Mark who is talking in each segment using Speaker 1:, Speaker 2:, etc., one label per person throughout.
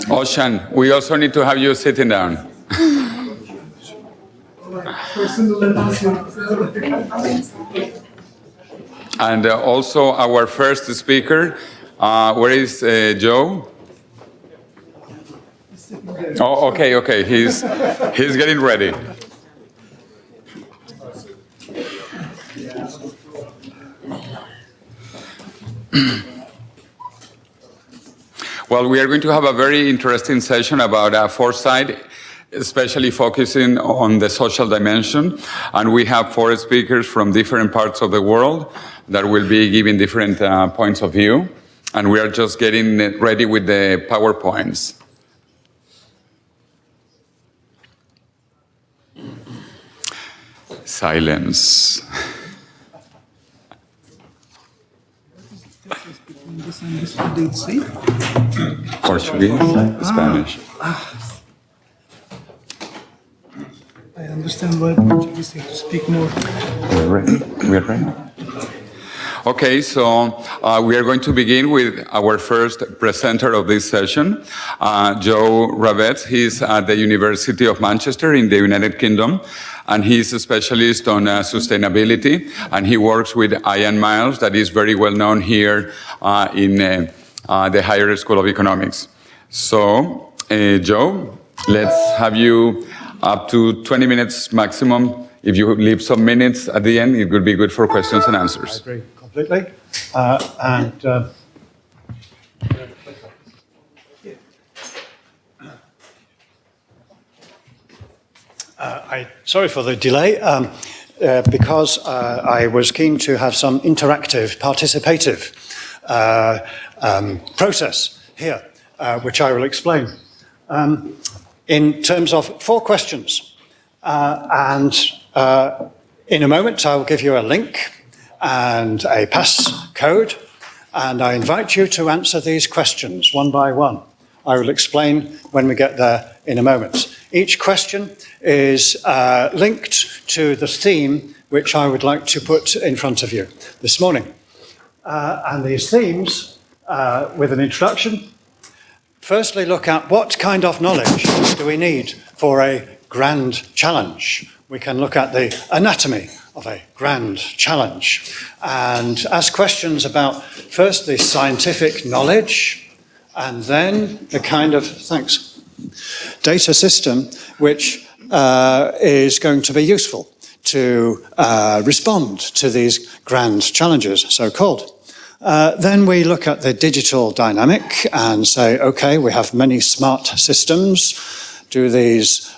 Speaker 1: Ozcan, we also need to have you sitting down. And also our first speaker, where is Joe? Oh, okay, he's getting ready. Well, we are going to have a very interesting session about foresight, especially focusing on the social dimension. And we have 4 speakers from different parts of the world that will be giving different points of view. And we are just getting ready with the PowerPoints. Silence. Portuguese, Spanish.
Speaker 2: I understand why Portuguese have to speak more.
Speaker 1: We're ready. Okay, so we are going to begin with our first presenter of this session, Joe Ravetz. He's at the University of Manchester in the United Kingdom, and he's a specialist on sustainability, and he works with Ian Miles, that is very well known here in the Higher School of Economics. So, Joe, let's have you up to 20 minutes maximum. If you leave some minutes at the end, it would be good for questions and answers.
Speaker 3: I agree completely. Sorry for the delay, because I was keen to have some interactive, participative process here, which I will explain. In terms of 4 questions, and in a moment I will give you a link and a passcode, and I invite you to answer these questions one by one. I will explain when we get there in a moment. Each question is linked to the theme which I would like to put in front of you this morning. And these themes, with an introduction, firstly look at what kind of knowledge do we need for a grand challenge. We can look at the anatomy of a grand challenge and ask questions about first the scientific knowledge and then the kind of, data system which is going to be useful to respond to these grand challenges, so-called. Then we look at the digital dynamic and say, okay, we have many smart systems. Do these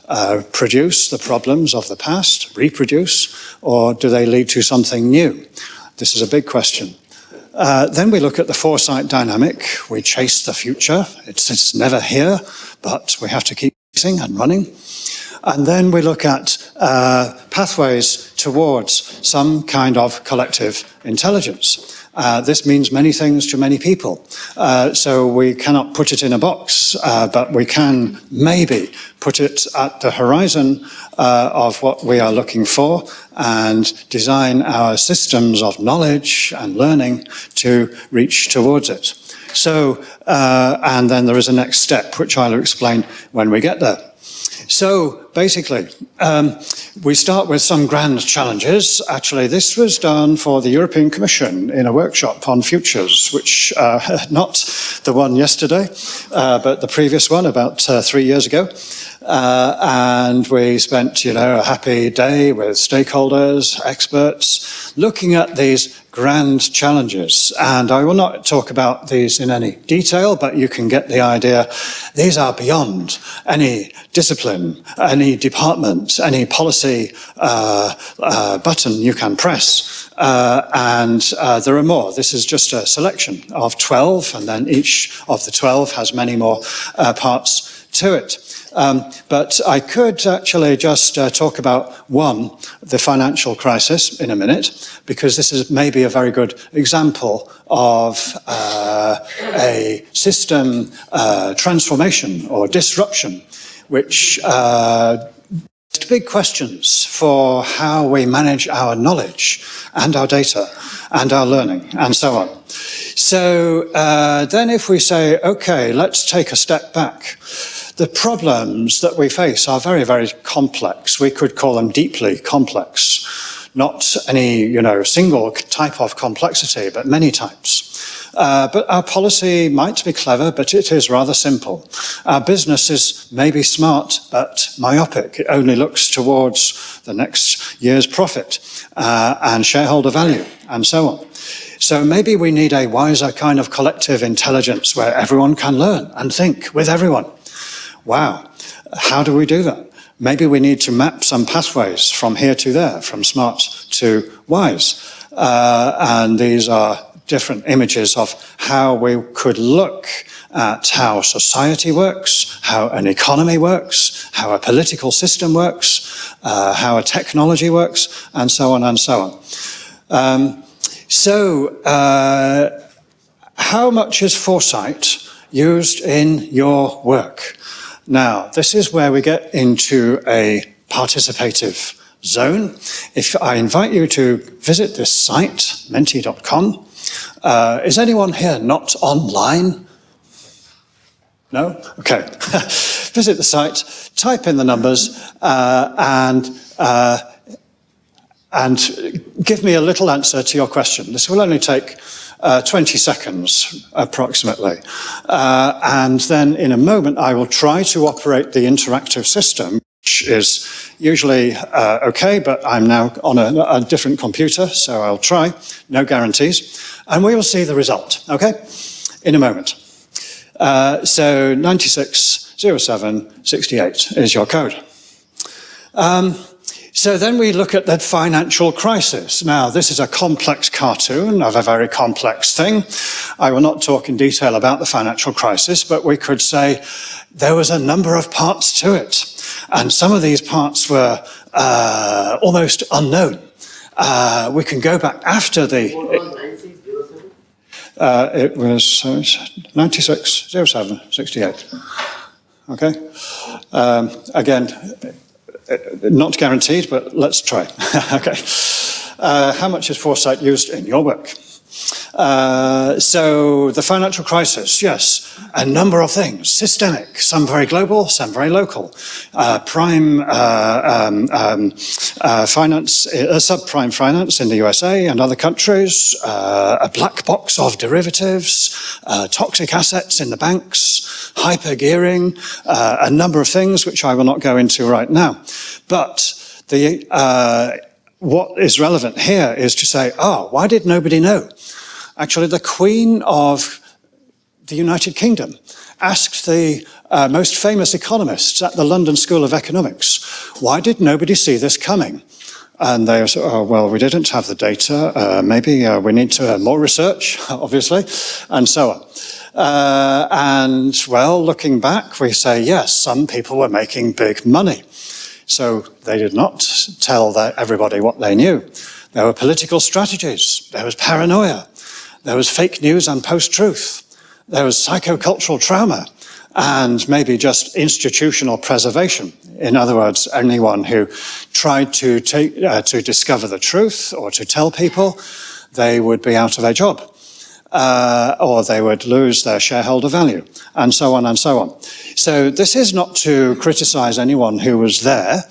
Speaker 3: produce the problems of the past, reproduce, or do they lead to something new? This is a big question. Then we look at the foresight dynamic. We chase the future. It's never here, but we have to keep chasing and running. And then we look at pathways towards some kind of collective intelligence. This means many things to many people. So we cannot put it in a box, but we can maybe put it at the horizon of what we are looking for and design our systems of knowledge and learning to reach towards it. So, and then there is a next step, which I'll explain when we get there. So basically, we start with some grand challenges. Actually, this was done for the European Commission in a workshop on futures, which not the one yesterday, but the previous one about 3 years ago. And we spent, a happy day with stakeholders, experts, looking at these grand challenges. And I will not talk about these in any detail, but you can get the idea. These are beyond any discipline, any department, any policy button you can press. And there are more. This is just a selection of 12, and then each of the 12 has many more parts to it. But I could actually just talk about one, the financial crisis, in a minute, because this is maybe a very good example of a system transformation or disruption, which big questions for how we manage our knowledge and our data and our learning and so on. So then if we say, okay, let's take a step back, the problems that we face are very, very complex. We could call them deeply complex. Not any, single type of complexity, but many types. But our policy might be clever, but it is rather simple. Our business is maybe smart, but myopic. It only looks towards the next year's profit and shareholder value, and so on. So maybe we need a wiser kind of collective intelligence where everyone can learn and think with everyone. Wow, how do we do that? Maybe we need to map some pathways from here to there, from smart to wise. And these are different images of how we could look at how society works, how an economy works, how a political system works, how a technology works, and so on and so on. How much is foresight used in your work? Now, this is where we get into a participative zone. If I invite you to visit this site, menti.com, is anyone here not online? No? Okay. Visit the site, type in the numbers, and give me a little answer to your question. This will only take 20 seconds, approximately. And then in a moment, I will try to operate the interactive system, which is usually okay, but I'm now on a different computer, so I'll try. No guarantees. And we will see the result, okay? In a moment. So 960768 is your code. So then we look at the financial crisis. Now, this is a complex cartoon of a very complex thing. I will not talk in detail about the financial crisis, but we could say there was a number of parts to it. And some of these parts were almost unknown. We can go back after the... It was 960768. Okay? Again... not guaranteed, but let's try. Okay. How much is foresight used in your work? So the financial crisis, yes, a number of things, systemic, some very global, some very local. Prime finance, subprime finance in the USA and other countries, a black box of derivatives, toxic assets in the banks, hyper-gearing, a number of things which I will not go into right now. But what is relevant here is to say, why did nobody know? Actually, the Queen of the United Kingdom asked the most famous economists at the London School of Economics, why did nobody see this coming? And they said, well, we didn't have the data. Maybe we need to more research, obviously, and so on. And, well, looking back, we say, yes, some people were making big money. So they did not tell everybody what they knew. There were political strategies. There was paranoia. There was fake news and post-truth. There was psychocultural trauma and maybe just institutional preservation. In other words, anyone who tried to discover the truth or to tell people, they would be out of a job. Or they would lose their shareholder value, and so on and so on. So this is not to criticize anyone who was there.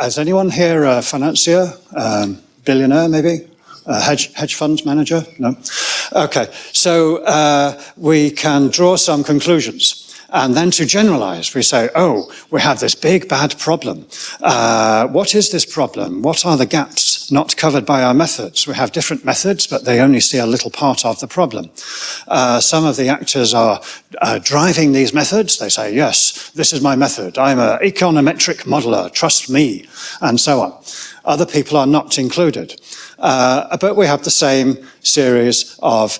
Speaker 3: Is anyone here a financier, billionaire maybe? Hedge fund manager? No? Okay, so we can draw some conclusions. And then to generalize, we say, we have this big bad problem. What is this problem? What are the gaps not covered by our methods? We have different methods, but they only see a little part of the problem. Some of the actors are driving these methods. They say, yes, this is my method. I'm an econometric modeler, trust me, and so on. Other people are not included. But we have the same series of,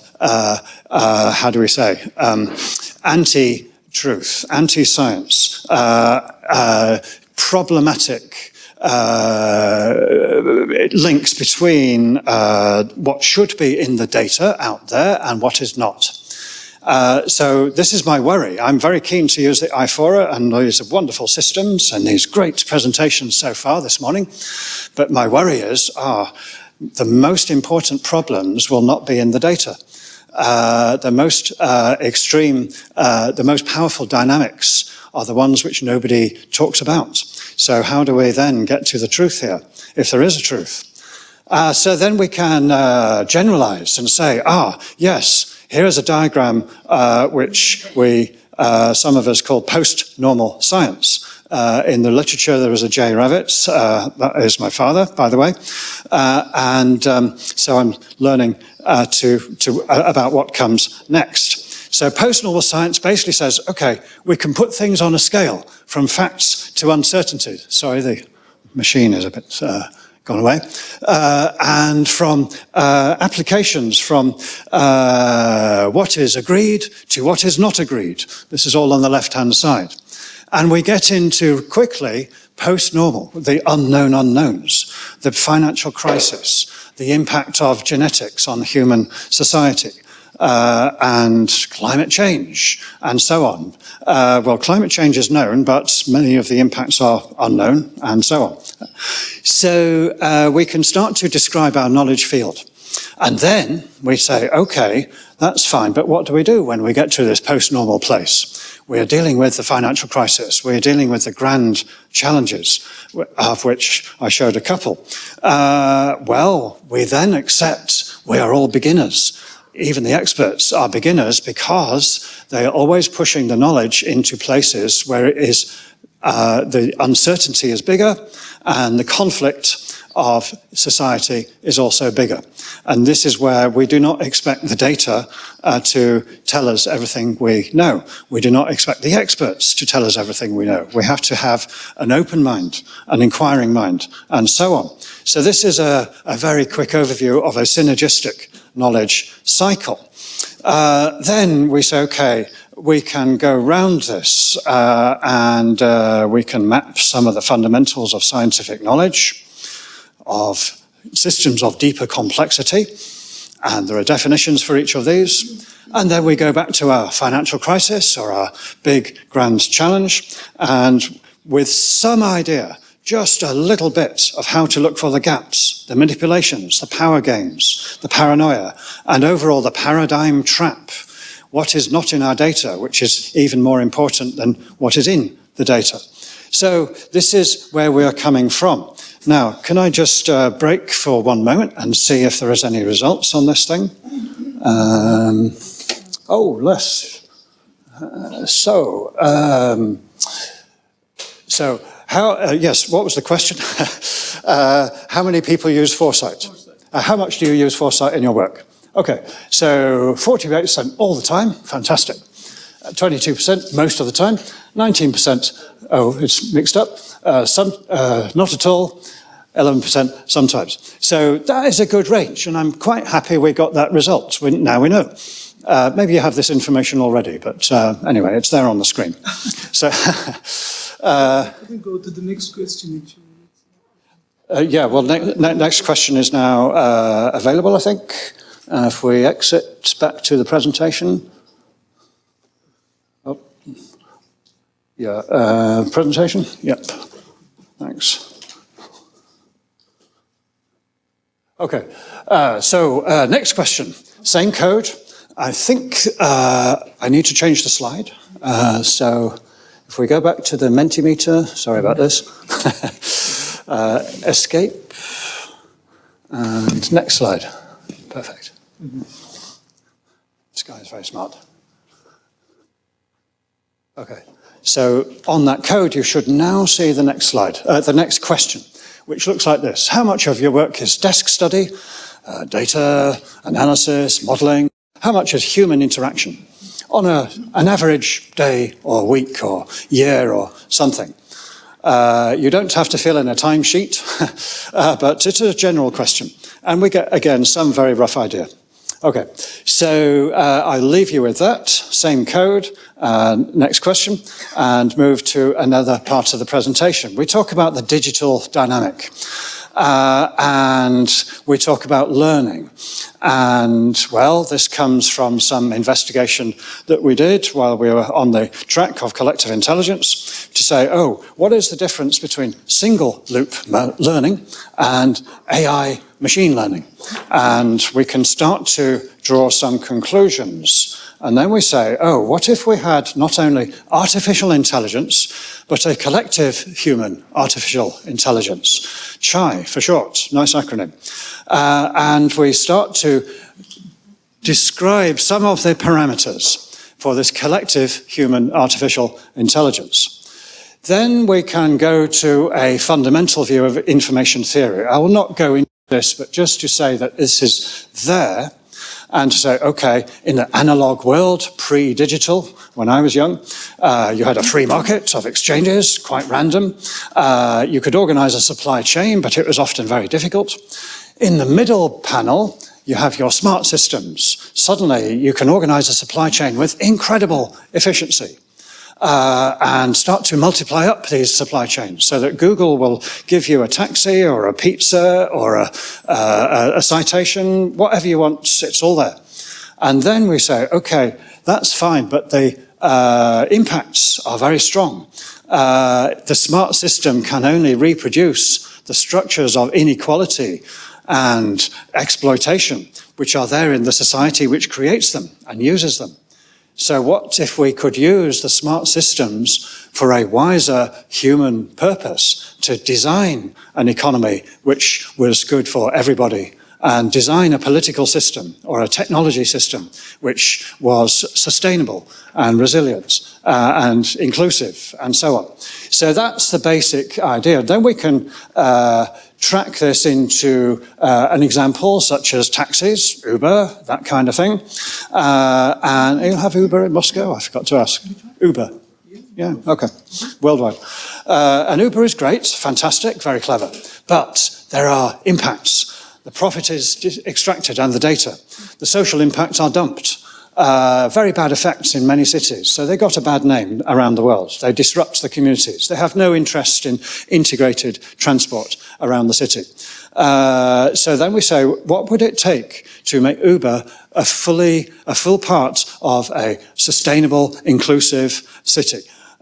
Speaker 3: anti-truth, anti-science, problematic links between what should be in the data out there and what is not. So this is my worry. I'm very keen to use the iFora and these wonderful systems and these great presentations so far this morning. But my worry is, the most important problems will not be in the data. The most extreme, the most powerful dynamics are the ones which nobody talks about. So how do we then get to the truth here, if there is a truth? So then we can generalize and say, yes, here is a diagram which we, some of us call post-normal science. In the literature, there is a J. Ravetz, that is my father, by the way. So I'm learning about what comes next. So post-normal science basically says, okay, we can put things on a scale from facts to uncertainty. Sorry, the machine is a bit gone away. And from applications from what is agreed to what is not agreed. This is all on the left-hand side. And we get into quickly post-normal, the unknown unknowns, the financial crisis, the impact of genetics on human society, and climate change, and so on. Well, climate change is known, but many of the impacts are unknown, and so on. So we can start to describe our knowledge field. And then we say, okay, that's fine, but what do we do when we get to this post-normal place? We are dealing with the financial crisis. We are dealing with the grand challenges, of which I showed a couple. Well, we then accept we are all beginners. Even the experts are beginners because they are always pushing the knowledge into places where it is, the uncertainty is bigger and the conflict of society is also bigger. And this is where we do not expect the data to tell us everything we know. We do not expect the experts to tell us everything we know. We have to have an open mind, an inquiring mind, and so on. So this is a very quick overview of a synergistic knowledge cycle. Then we say, okay, we can go round this and we can map some of the fundamentals of scientific knowledge, of systems of deeper complexity, and there are definitions for each of these. And then we go back to our financial crisis or our big grand challenge, and with some idea, just a little bit of how to look for the gaps, the manipulations, the power games, the paranoia, and overall the paradigm trap. What is not in our data, which is even more important than what is in the data. So this is where we are coming from. Now, can I just break for one moment and see if there is any results on this thing? So how, yes, what was the question? How many people use Foresight? How much do you use Foresight in your work? Okay, so 48% all the time, fantastic. 22% most of the time, 19%, oh, it's mixed up, not at all, 11% sometimes. So that is a good range, and I'm quite happy we got that result. Now we know. Maybe you have this information already, but anyway, it's there on the screen. So,
Speaker 2: We can go to the next question.
Speaker 3: yeah, well, next question is now available, I think. If we exit back to the presentation. Oh, yeah, presentation? Yep, thanks. Okay, so next question, same code. I think I need to change the slide. So if we go back to the Mentimeter, sorry about this, escape, and next slide, perfect. This guy is very smart. Okay, so on that code, you should now see the next slide, the next question, which looks like this. How much of your work is desk study, data analysis, modeling? How much is human interaction on an average day or week or year or something? You don't have to fill in a timesheet, but it's a general question. And we get, again, some very rough idea. Okay, so I'll leave you with that, same code, next question, and move to another part of the presentation. We talk about the digital dynamic. and we talk about learning. And, well, this comes from some investigation that we did while we were on the track of collective intelligence to say, oh, what is the difference between single loop learning and AI machine learning? And we can start to draw some conclusions. And then we say, oh, what if we had not only artificial intelligence, but a collective human artificial intelligence? CHI for short, nice acronym. And we start to describe some of the parameters for this collective human artificial intelligence. Then we can go to a fundamental view of information theory. I will not go into this, but just to say that this is there, and to say, okay, in the analog world, pre-digital, when I was young, you had a free market of exchanges, quite random. You could organize a supply chain, but it was often very difficult. In the middle panel, you have your smart systems. Suddenly, you can organize a supply chain with incredible efficiency. And start to multiply up these supply chains so that Google will give you a taxi or a pizza or a citation, whatever you want, it's all there. And then we say, okay, that's fine, but the impacts are very strong. The smart system can only reproduce the structures of inequality and exploitation, which are there in the society which creates them and uses them. So what if we could use the smart systems for a wiser human purpose to design an economy which was good for everybody and design a political system or a technology system which was sustainable and resilient and inclusive and so on. So that's the basic idea. Then we can track this into an example such as taxis, Uber, that kind of thing. And you'll have Uber in Moscow? I forgot to ask. Uber. Yeah, okay. Worldwide. And Uber is great, fantastic, very clever. But there are impacts. The profit is extracted and the data. The social impacts are dumped. Very bad effects in many cities. So they got a bad name around the world. They disrupt the communities. They have no interest in integrated transport around the city. So then we say, what would it take to make Uber a full part of a sustainable, inclusive city?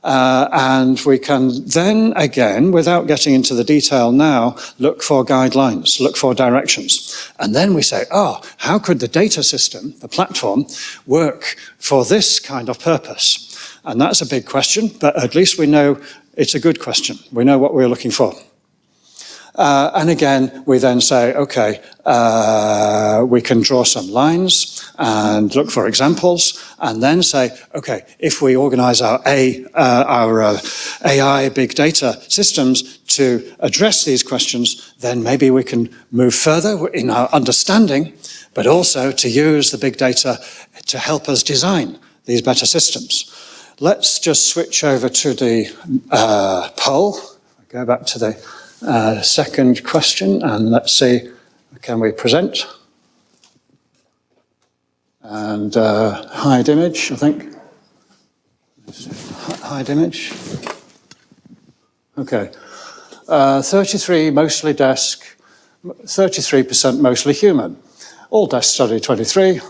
Speaker 3: And we can then, again, without getting into the detail now, look for guidelines, look for directions. And then we say, oh, how could the data system, the platform, work for this kind of purpose? And that's a big question, but at least we know it's a good question. We know what we're looking for. And again, we then say, okay, we can draw some lines and look for examples, and then say, okay, if we organize our AI big data systems to address these questions, then maybe we can move further in our understanding, but also to use the big data to help us design these better systems. Let's just switch over to the poll. Go back to the second question, and let's see, can we present? And hide image, I think. Hide image. Okay. 33 mostly desk, 33% mostly human. All desk study 23,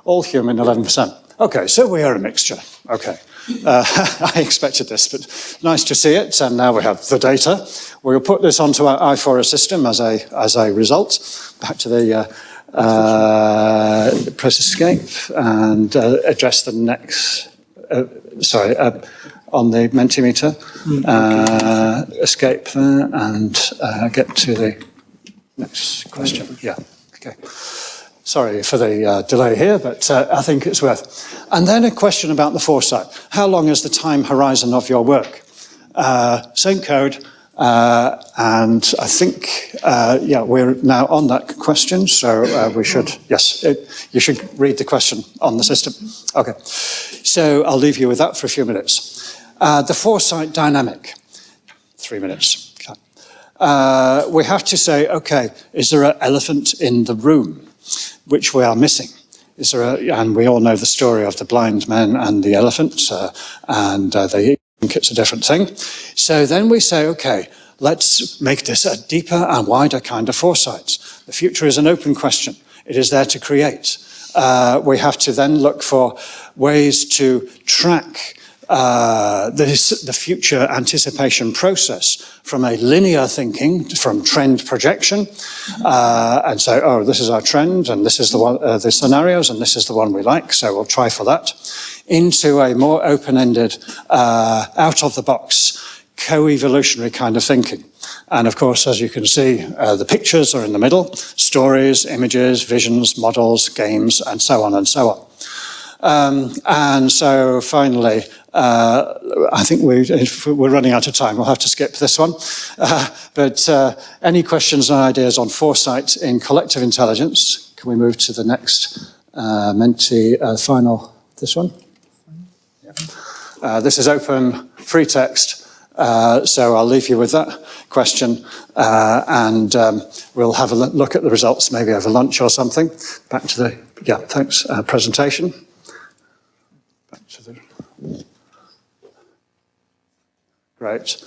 Speaker 3: all human 11%. Okay, so we are a mixture. Okay. I expected this, but nice to see it. And now we have the data. We'll put this onto our iFora system as a result. Back to the press escape and address the next. On the Mentimeter. Escape there and get to the next question. Yeah. Okay. Sorry for the delay here, but I think it's worth. And then a question about the foresight. How long is the time horizon of your work? Same code, and I think, we're now on that question, so we should, yes, you should read the question on the system. Okay, so I'll leave you with that for a few minutes. The foresight dynamic, 3 minutes. We have to say, okay, is there an elephant in the room? Which we are missing. And we all know the story of the blind men and the elephant, and they think it's a different thing. So then we say, okay, let's make this a deeper and wider kind of foresight. The future is an open question. It is there to create. We have to then look for ways to track the future anticipation process from a linear thinking, from trend projection, and say, oh, this is our trend, and this is the one, the scenarios, and this is the one we like, so we'll try for that, into a more open-ended, out-of-the-box, co-evolutionary kind of thinking. And of course, as you can see, the pictures are in the middle, stories, images, visions, models, games, and so on and so on. And so finally, I think we're running out of time. We'll have to skip this one. But any questions and ideas on foresight in collective intelligence? Can we move to the next Menti final, this one? Yeah. This is open, free text. So I'll leave you with that question, and we'll have a look at the results maybe over lunch or something. Back to the, yeah, thanks, presentation. Back to the... Great.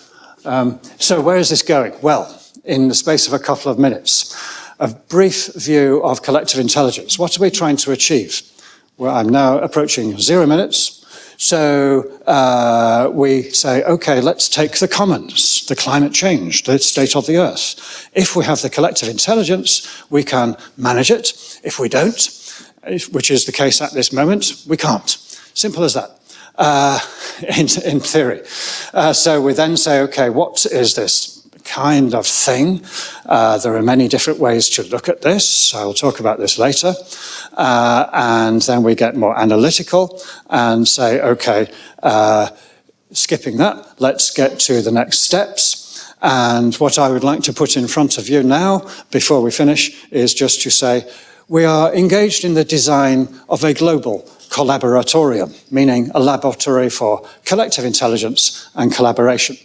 Speaker 3: So where is this going? Well, in the space of a couple of minutes, a brief view of collective intelligence. What are we trying to achieve? Well, I'm now approaching 0 minutes. So we say, okay, let's take the commons, the climate change, the state of the earth. If we have the collective intelligence, we can manage it. If we don't, which is the case at this moment, we can't. Simple as that. In theory. So we then say, okay, what is this kind of thing? There are many different ways to look at this. I'll talk about this later. And then we get more analytical and say, okay, skipping that, let's get to the next steps. And what I would like to put in front of you now, before we finish, is just to say, we are engaged in the design of a global collaboratorium, meaning a laboratory for collective intelligence and collaboration.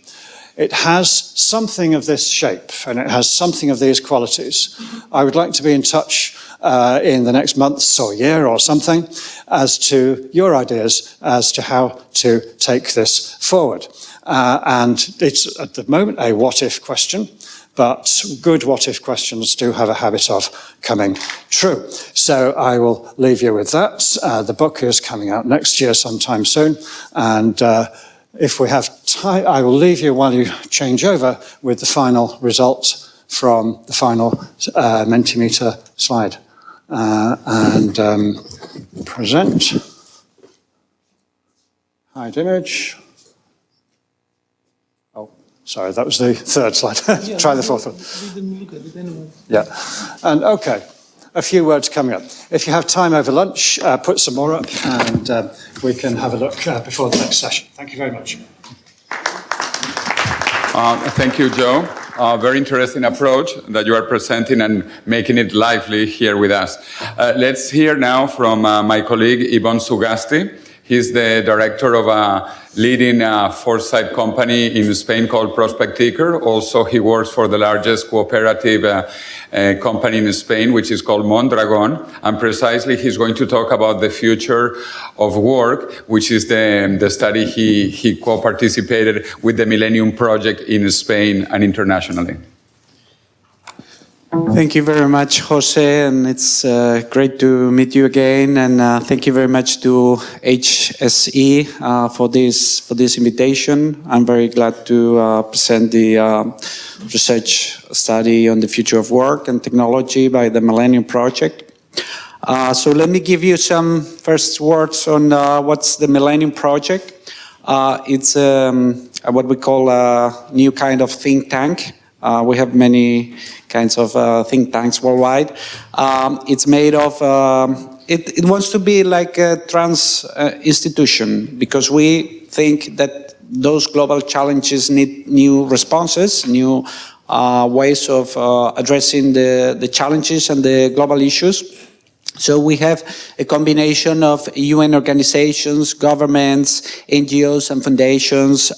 Speaker 3: It has something of this shape, and it has something of these qualities. I would like to be in touch in the next months or year or something as to your ideas as to how to take this forward. And it's at the moment a what-if question, but good what-if questions do have a habit of coming true. So I will leave you with that. The book is coming out next year sometime soon. And if we have time, I will leave you while you change over with the final results from the final Mentimeter slide. Present. Hide image. Sorry, that was the third slide. Try the fourth one. Yeah. And okay, a few words coming up. If you have time over lunch, put some more up and we can have a look before the next session. Thank you very much.
Speaker 1: Thank you, Joe. Very interesting approach that you are presenting and making it lively here with us. Let's hear now from my colleague, Ibon Zugasti. He's the director of a leading Foresight company in Spain called Prospectiker. Also, he works for the largest cooperative company in Spain, which is called Mondragon. And precisely, he's going to talk about the future of work, which is the study he co-participated with the Millennium project in Spain and internationally.
Speaker 4: Thank you very much, Jose, and it's great to meet you again. And thank you very much to ISSEK for this invitation. I'm very glad to present the research study on the future of work and technology by the Millennium Project. So let me give you some first words on what's the Millennium Project. It's what we call a new kind of think tank. We have many kinds of think tanks worldwide. It's made of, it wants to be like a trans institution because we think that those global challenges need new responses, new ways of addressing the challenges and the global issues. So we have a combination of UN organizations, governments, NGOs and foundations,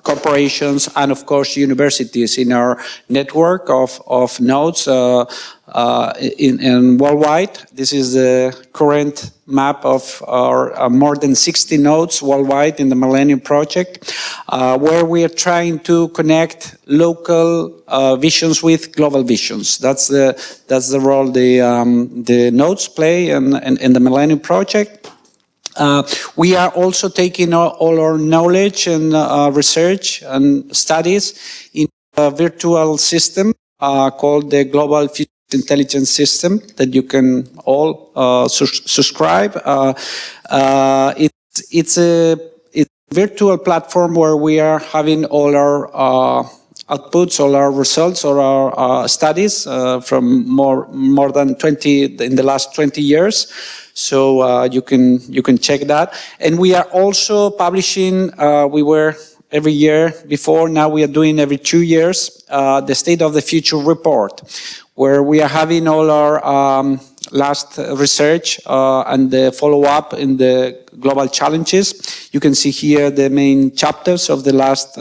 Speaker 4: corporations, and of course universities in our network of nodes in worldwide. This is the current map of our more than 60 nodes worldwide in the Millennium project, where we are trying to connect local visions with global visions. That's the role the nodes play in the Millennium project. We are also taking all our knowledge and research and studies in a virtual system called the Global Future Intelligence System that you can all subscribe. It's a virtual platform where we are having all our outputs, all our results, all our studies from more than 20 in the last 20 years. So you can check that. And we are also publishing. We were every year before. Now we are doing every 2 years the State of the Future report, where we are having all our last research and the follow-up in the global challenges. You can see here the main chapters of the last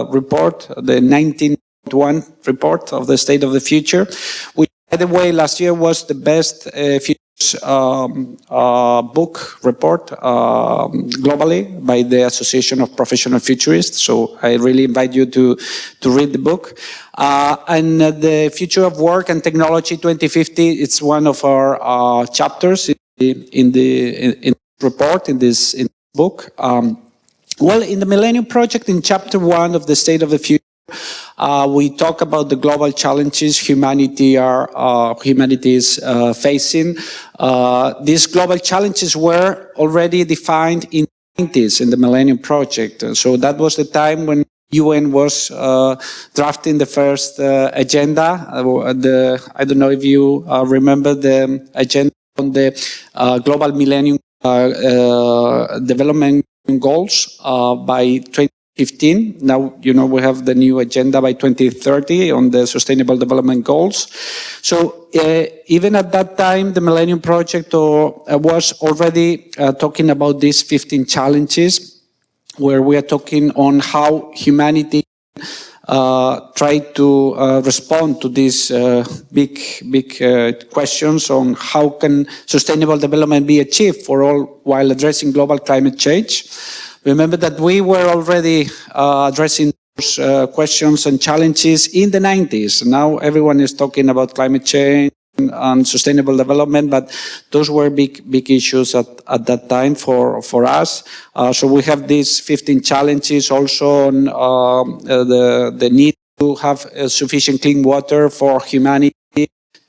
Speaker 4: report, the 19.1 report of the State of the Future, which, by the way, last year was the best futures book report globally by the Association of Professional Futurists. So I really invite you to read the book. And the Future of Work and Technology 2050, it's one of our chapters in the report, in this book. Well, in the Millennium Project, in chapter 1 of the State of the Future, we talk about the global challenges humanity is facing. These global challenges were already defined in the 90s in the Millennium Project. So that was the time when UN was drafting the first agenda. I don't know if you remember the agenda on the global Millennium Development Goals by 2015. Now, we have the new agenda by 2030 on the Sustainable Development Goals. So even at that time, the Millennium Project was already talking about these 15 challenges, where we are talking on how humanity try to respond to these big questions on how can sustainable development be achieved for all while addressing global climate change. Remember that we were already addressing those questions and challenges in the 90s. Now everyone is talking about climate change and sustainable development, but those were big issues at that time for us. So we have these 15 challenges also on the need to have sufficient clean water for humanity,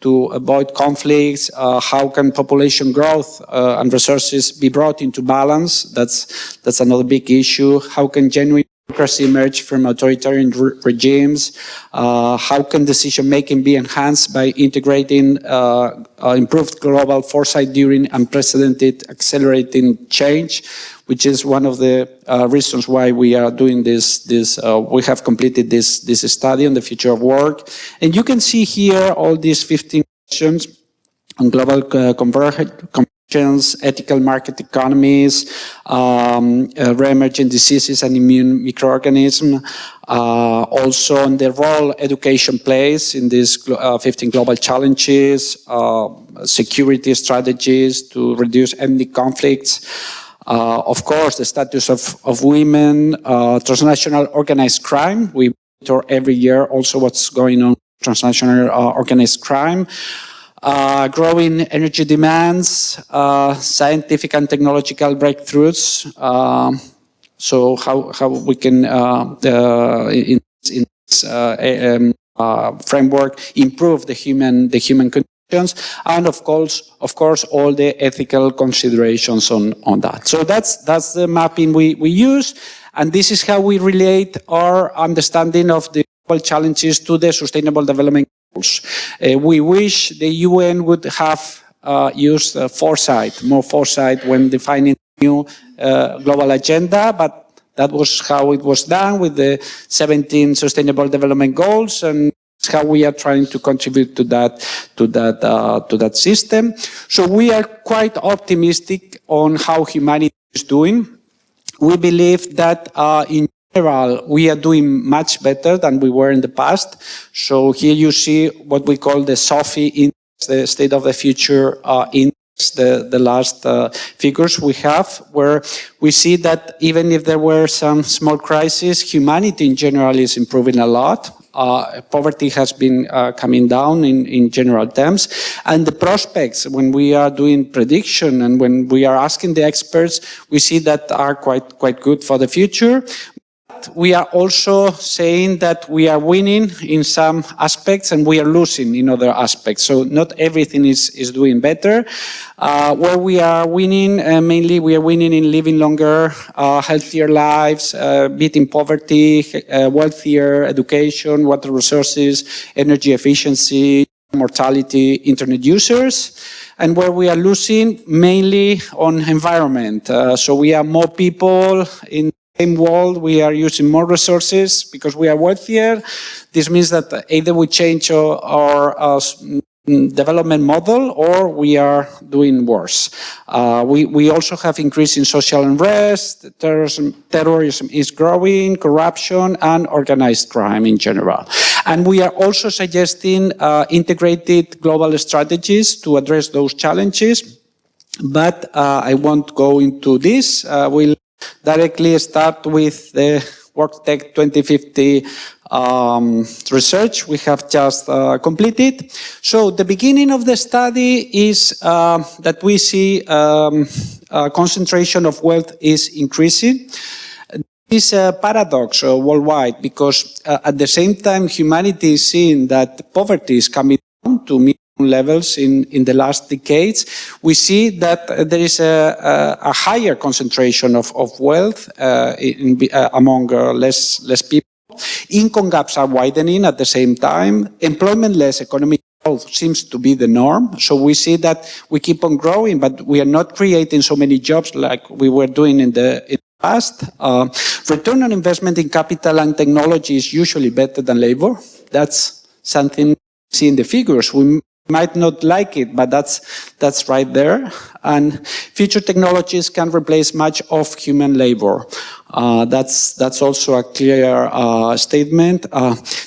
Speaker 4: to avoid conflicts, how can population growth and resources be brought into balance? That's another big issue. How can genuine democracy emerge from authoritarian regimes? How can decision-making be enhanced by integrating improved global foresight during unprecedented accelerating change, which is one of the reasons why we are doing this. We have completed this study on the future of work. And you can see here all these 15 questions on global convergence, ethical market economies, re-emerging diseases and immune microorganisms, also on the role education plays in these 15 global challenges, security strategies to reduce ethnic conflicts, of course, the status of women, transnational organized crime. We monitor every year also what's going on with transnational organized crime. Growing energy demands, scientific and technological breakthroughs. So how we can, in this framework, improve the human conditions, and of course all the ethical considerations on that. So that's the mapping we use, and this is how we relate our understanding of the global challenges to the Sustainable Development Goals. We wish the UN would have used more foresight when defining the new global agenda, but that was how it was done with the 17 Sustainable Development Goals, and it's how we are trying to contribute to that system. So we are quite optimistic on how humanity is doing. We believe that in general, we are doing much better than we were in the past. So here you see what we call the SOFI index the State of the Future Index, the last figures we have, where we see that even if there were some small crises, humanity in general is improving a lot. Poverty has been coming down in general terms, and the prospects when we are doing prediction and when we are asking the experts, we see that are quite good for the future. But we are also saying that we are winning in some aspects and we are losing in other aspects. So not everything is doing better. Where we are winning, mainly we are winning in living longer, healthier lives, beating poverty, wealthier education, water resources, energy efficiency, mortality, internet users. And where we are losing, mainly on environment. So we have more people in same world, we are using more resources because we are wealthier. This means that either we change our development model or we are doing worse. We also have increase in social unrest, terrorism is growing, corruption, and organized crime in general. And we are also suggesting integrated global strategies to address those challenges. But I won't go into this. We'll directly start with the WorkTech 2050 research we have just completed. So the beginning of the study is that we see concentration of wealth is increasing. This is a paradox worldwide because at the same time humanity is seeing that poverty is coming down to minimum levels in the last decades. We see that there is a higher concentration of wealth among less people. Income gaps are widening at the same time. Employment-less economic growth seems to be the norm. So we see that we keep on growing, but we are not creating so many jobs like we were doing in the past. Return on investment in capital and technology is usually better than labor. That's something we see in the figures. We might not like it, but that's right there. And future technologies can replace much of human labor. That's also a clear statement.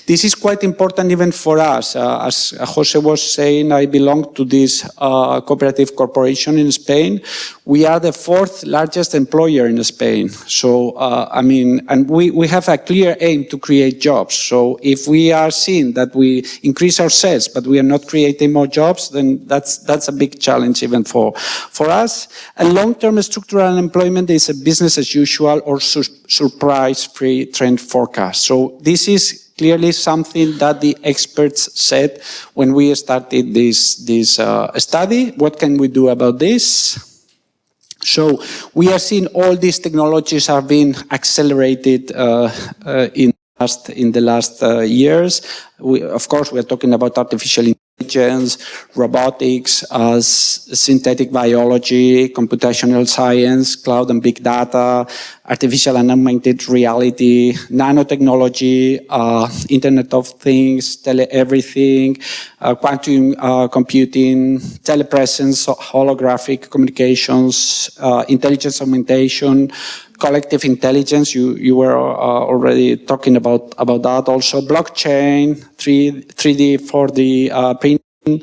Speaker 4: This is quite important even for us. As Jose was saying, I belong to this cooperative corporation in Spain. We are the fourth largest employer in Spain. So, and we have a clear aim to create jobs. So if we are seeing that we increase our sales, but we are not creating more jobs, then that's a big challenge even for us. And long-term structural unemployment is a business as usual or surprise-free trend forecast. So this is clearly something that the experts said when we started this study. What can we do about this? So we are seeing all these technologies are being accelerated in the last years. Of course, we are talking about artificial intelligence, robotics, synthetic biology, computational science, cloud and big data, artificial and augmented reality, nanotechnology, Internet of Things, tele-everything, quantum computing, telepresence, holographic communications, intelligence augmentation, collective intelligence, you were already talking about that also, blockchain, 3D, 4D printing,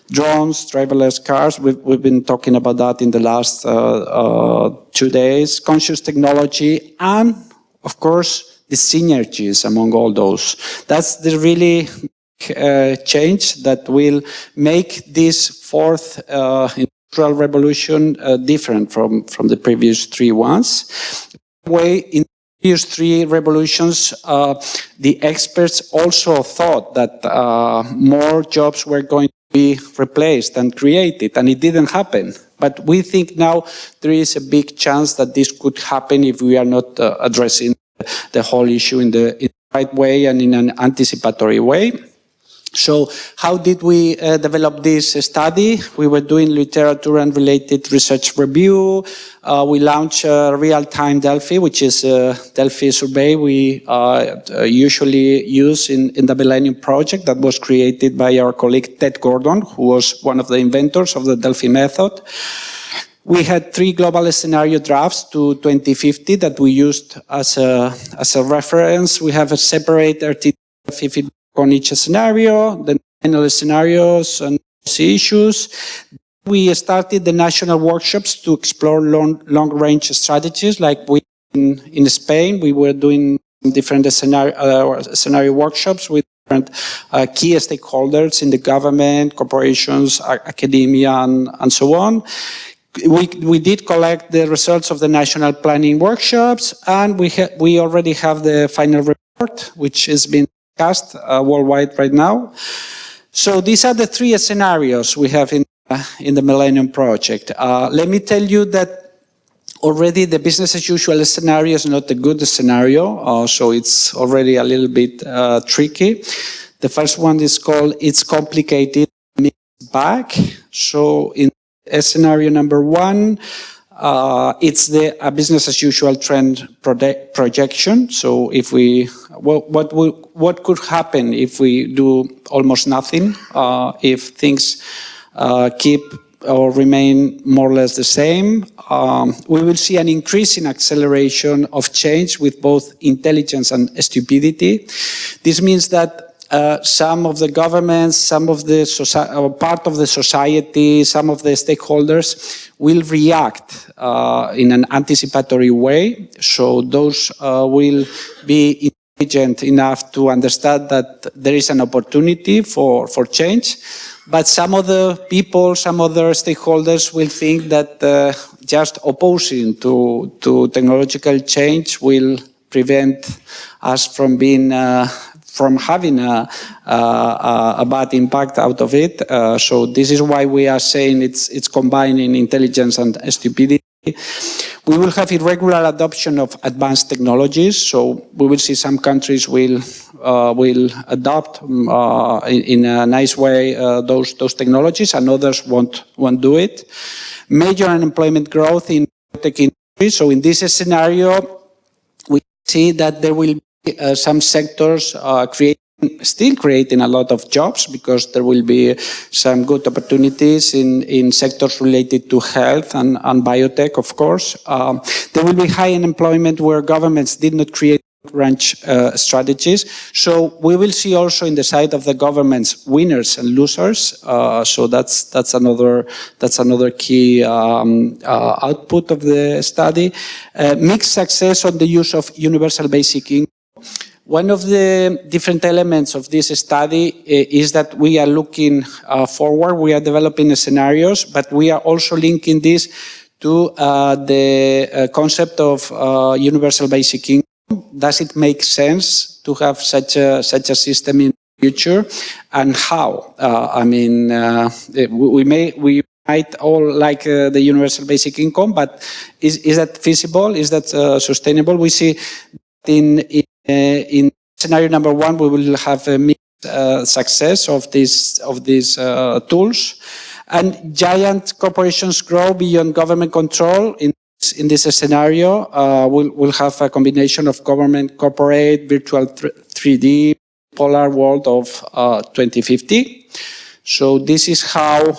Speaker 4: drones, driverless cars, we've been talking about that in the last 2 days, conscious technology, and of course, the synergies among all those. That's the really change that will make this fourth industrial revolution different from the previous three ones. In the previous three revolutions, the experts also thought that more jobs were going to be replaced and created, and it didn't happen. But we think now there is a big chance that this could happen if we are not addressing the whole issue in the right way and in an anticipatory way. So how did we develop this study? We were doing literature and related research review. We launched Real-Time Delphi, which is a Delphi survey we usually use in the Millennium project that was created by our colleague Ted Gordon, who was one of the inventors of the Delphi method. We had 3 global scenario drafts to 2050 that we used as a reference. We have a separate RT Delphi feedback on each scenario, the final scenarios, and issues. We started the national workshops to explore long-range strategies, like in Spain. We were doing different scenario workshops with different key stakeholders in the government, corporations, academia, and so on. We did collect the results of the national planning workshops, and we already have the final report, which has been discussed worldwide right now. So these are the three scenarios we have in the Millennium Project. Let me tell you that already the business as usual scenario is not a good scenario, so it's already a little bit tricky. The first one is called It's Complicated, Mixed Bag. So in scenario number one, it's the business as usual trend projection. So if what could happen if we do almost nothing, if things keep or remain more or less the same? We will see an increase in acceleration of change with both intelligence and stupidity. This means that some of the governments, some of the part of the society, some of the stakeholders will react in an anticipatory way. So those will be intelligent enough to understand that there is an opportunity for change. But some other people, some other stakeholders will think that just opposing to technological change will prevent us from being from having a bad impact out of it. So this is why we are saying it's combining intelligence and stupidity. We will have irregular adoption of advanced technologies. So we will see some countries will adopt in a nice way those technologies, and others won't do it. Major unemployment growth in tech industry. So in this scenario, we see that there will be some sectors still creating a lot of jobs, because there will be some good opportunities in sectors related to health and biotech, of course. There will be high unemployment where governments did not create range strategies. So we will see also in the side of the governments winners and losers. So that's another key output of the study. Mixed success on the use of universal basic income. One of the different elements of this study is that we are looking forward. We are developing scenarios, but we are also linking this to the concept of universal basic income. Does it make sense to have such a system in the future, and how? We might all like the universal basic income, but is that feasible? Is that sustainable? We see in scenario number one, we will have a mixed success of these tools, and giant corporations grow beyond government control. In this scenario, we'll have a combination of government, corporate, virtual 3D, polar world of 2050. So this is how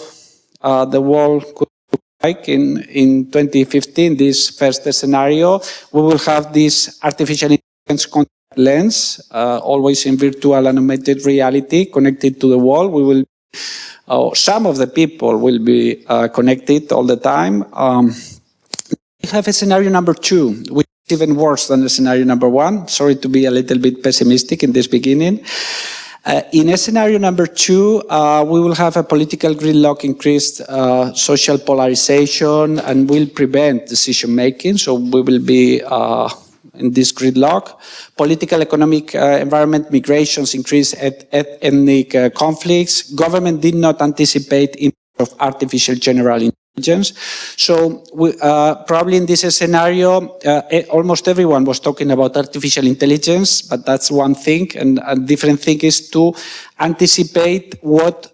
Speaker 4: the world could look like in 2050. In this first scenario, we will have this artificial intelligence contact lens, always in virtual and augmented reality, connected to the wall. We will, some of the people will be connected all the time. We have a scenario number two, which is even worse than the scenario number one. Sorry to be a little bit pessimistic in this beginning. In a scenario number two, we will have a political gridlock, increased social polarization, and will prevent decision making. So we will be in this gridlock. Political, economic, environment, migrations, increased ethnic conflicts. Government did not anticipate impact of artificial general intelligence. So probably in this scenario, almost everyone was talking about artificial intelligence, but that's one thing. And a different thing is to anticipate what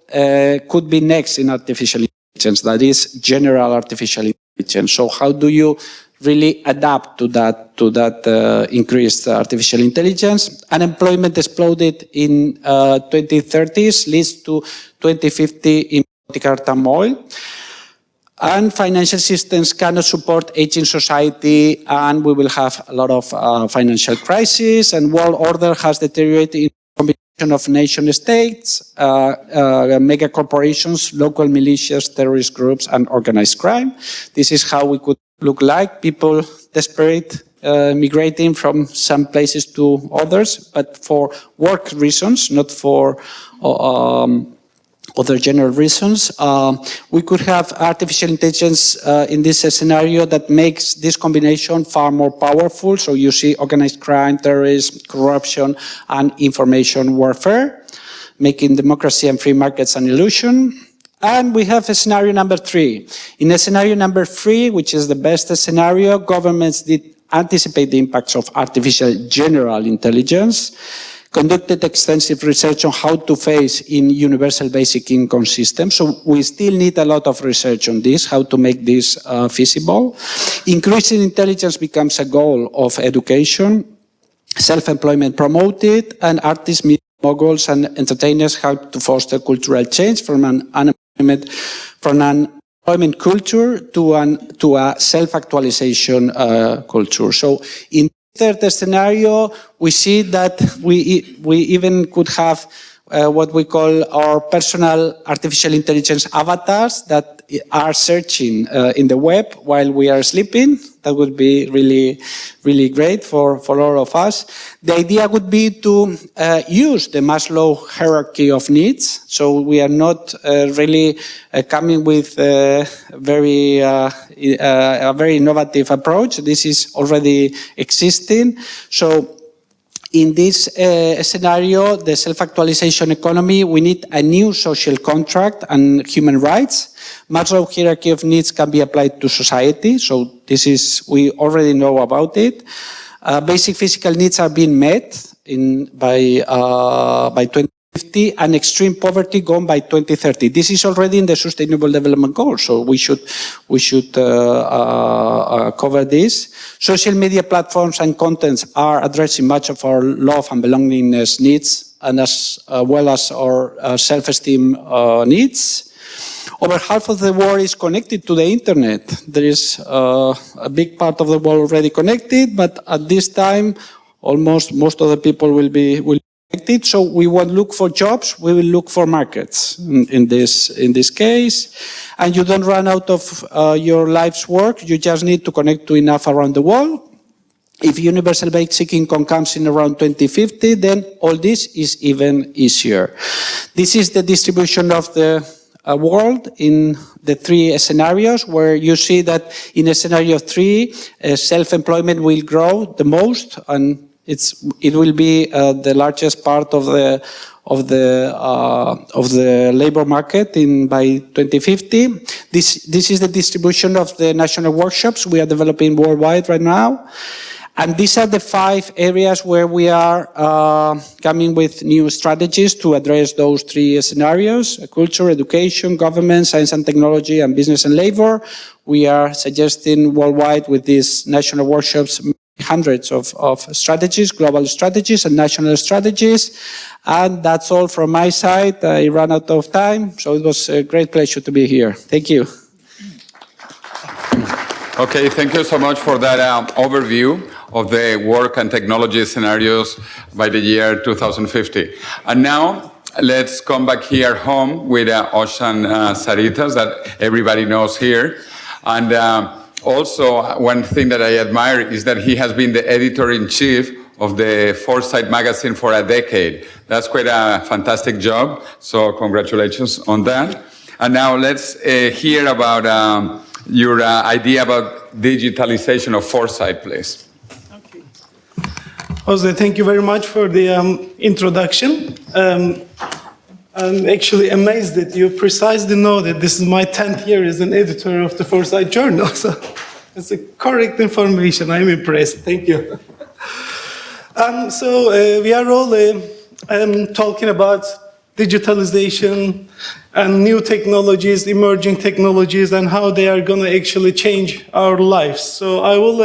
Speaker 4: could be next in artificial intelligence, that is general artificial intelligence. So how do you really adapt to that increased artificial intelligence? Unemployment exploded in 2030s, leads to 2050 in political turmoil. And financial systems cannot support aging society, and we will have a lot of financial crisis, and world order has deteriorated in combination of nation states, mega corporations, local militias, terrorist groups, and organized crime. This is how we could look like, people desperate, migrating from some places to others, but for work reasons, not for other general reasons. We could have artificial intelligence in this scenario that makes this combination far more powerful. So you see organized crime, terrorism, corruption, and information warfare, making democracy and free markets an illusion. And we have a scenario number 3. In a scenario number 3, which is the best scenario, governments did anticipate the impacts of artificial general intelligence, conducted extensive research on how to face in universal basic income system. So we still need a lot of research on this, how to make this feasible. Increasing intelligence becomes a goal of education. Self-employment promoted, and artists, media moguls, and entertainers help to foster cultural change from an unemployment culture to a self-actualization culture. So in third scenario, we see that we even could have what we call our personal artificial intelligence avatars that are searching in the web while we are sleeping. That would be really, really great for all of us. The idea would be to use the Maslow hierarchy of needs. So we are not really coming with a very innovative approach. This is already existing. So in this scenario, the self-actualization economy, we need a new social contract and human rights. Maslow hierarchy of needs can be applied to society. So this is, we already know about it. Basic physical needs are being met by 2050, and extreme poverty gone by 2030. This is already in the Sustainable Development Goals, so we should cover this. Social media platforms and contents are addressing much of our love and belongingness needs, and as well as our self-esteem needs. Over half of the world is connected to the internet. There is a big part of the world already connected, but at this time, almost most of the people will be connected. So we won't look for jobs, we will look for markets in this case. And you don't run out of your life's work, you just need to connect to enough around the world. If universal basic income comes in around 2050, then all this is even easier. This is the distribution of the world in the 3 scenarios, where you see that in a scenario 3, self-employment will grow the most, and it will be the largest part of the labor market by 2050. This is the distribution of the national workshops we are developing worldwide right now. And these are the 5 areas where we are coming with new strategies to address those 3 scenarios: culture, education, government, science and technology, and business and labor. We are suggesting worldwide with these national workshops hundreds of strategies, global strategies and national strategies. And that's all from my side. I ran out of time, so it was a great pleasure to be here. Thank you.
Speaker 1: Okay, thank you so much for that overview of the work and technology scenarios by the year 2050. And now, let's come back here home with Ozcan Saritas, that everybody knows here. And also, one thing that I admire is that he has been the editor-in-chief of the Foresight magazine for a decade. That's quite a fantastic job, so congratulations on that. And now let's hear about your idea about digitalization of Foresight, please.
Speaker 2: Okay. Jose, thank you very much for the introduction. I'm actually amazed that you precisely know that this is my 10th year as an editor of the Foresight Journal. So it's a correct information. I'm impressed. Thank you. We are all talking about digitalization and new technologies, emerging technologies, and how they are going to actually change our lives. So I will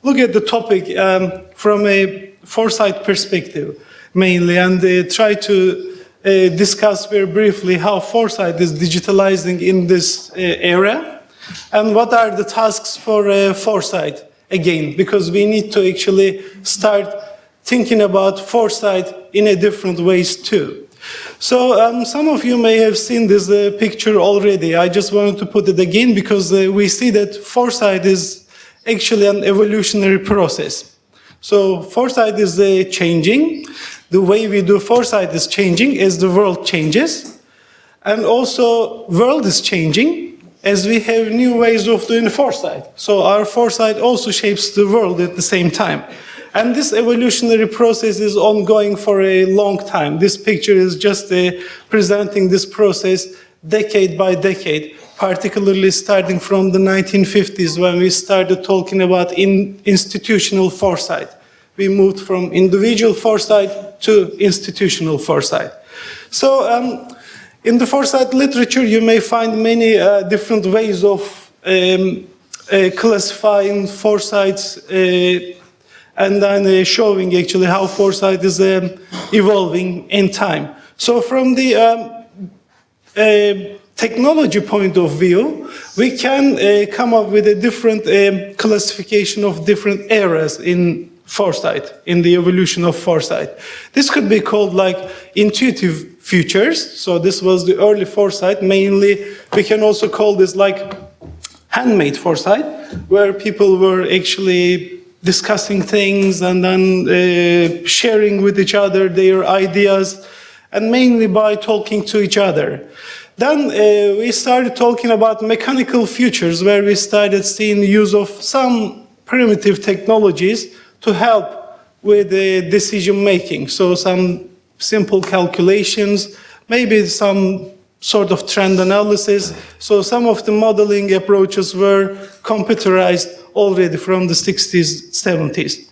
Speaker 2: look at the topic from a Foresight perspective, mainly, and try to discuss very briefly how Foresight is digitalizing in this era, and what are the tasks for Foresight, again, because we need to actually start thinking about Foresight in a different ways too. So some of you may have seen this picture already. I just wanted to put it again because we see that foresight is actually an evolutionary process. So foresight is changing. The way we do foresight is changing as the world changes. And also world is changing as we have new ways of doing foresight. So our foresight also shapes the world at the same time. And this evolutionary process is ongoing for a long time. This picture is just presenting this process decade by decade, particularly starting from the 1950s when we started talking about institutional foresight. We moved from individual foresight to institutional foresight. So in the foresight literature, you may find many different ways of classifying foresights and then showing actually how foresight is evolving in time. So from the technology point of view, we can come up with a different classification of different eras in foresight, in the evolution of foresight. This could be called like intuitive futures. So this was the early foresight. Mainly, we can also call this like handmade foresight, where people were actually discussing things and then sharing with each other their ideas, and mainly by talking to each other. Then we started talking about mechanical futures, where we started seeing the use of some primitive technologies to help with decision making. So some simple calculations, maybe some sort of trend analysis. So some of the modeling approaches were computerized already from the 60s, 70s.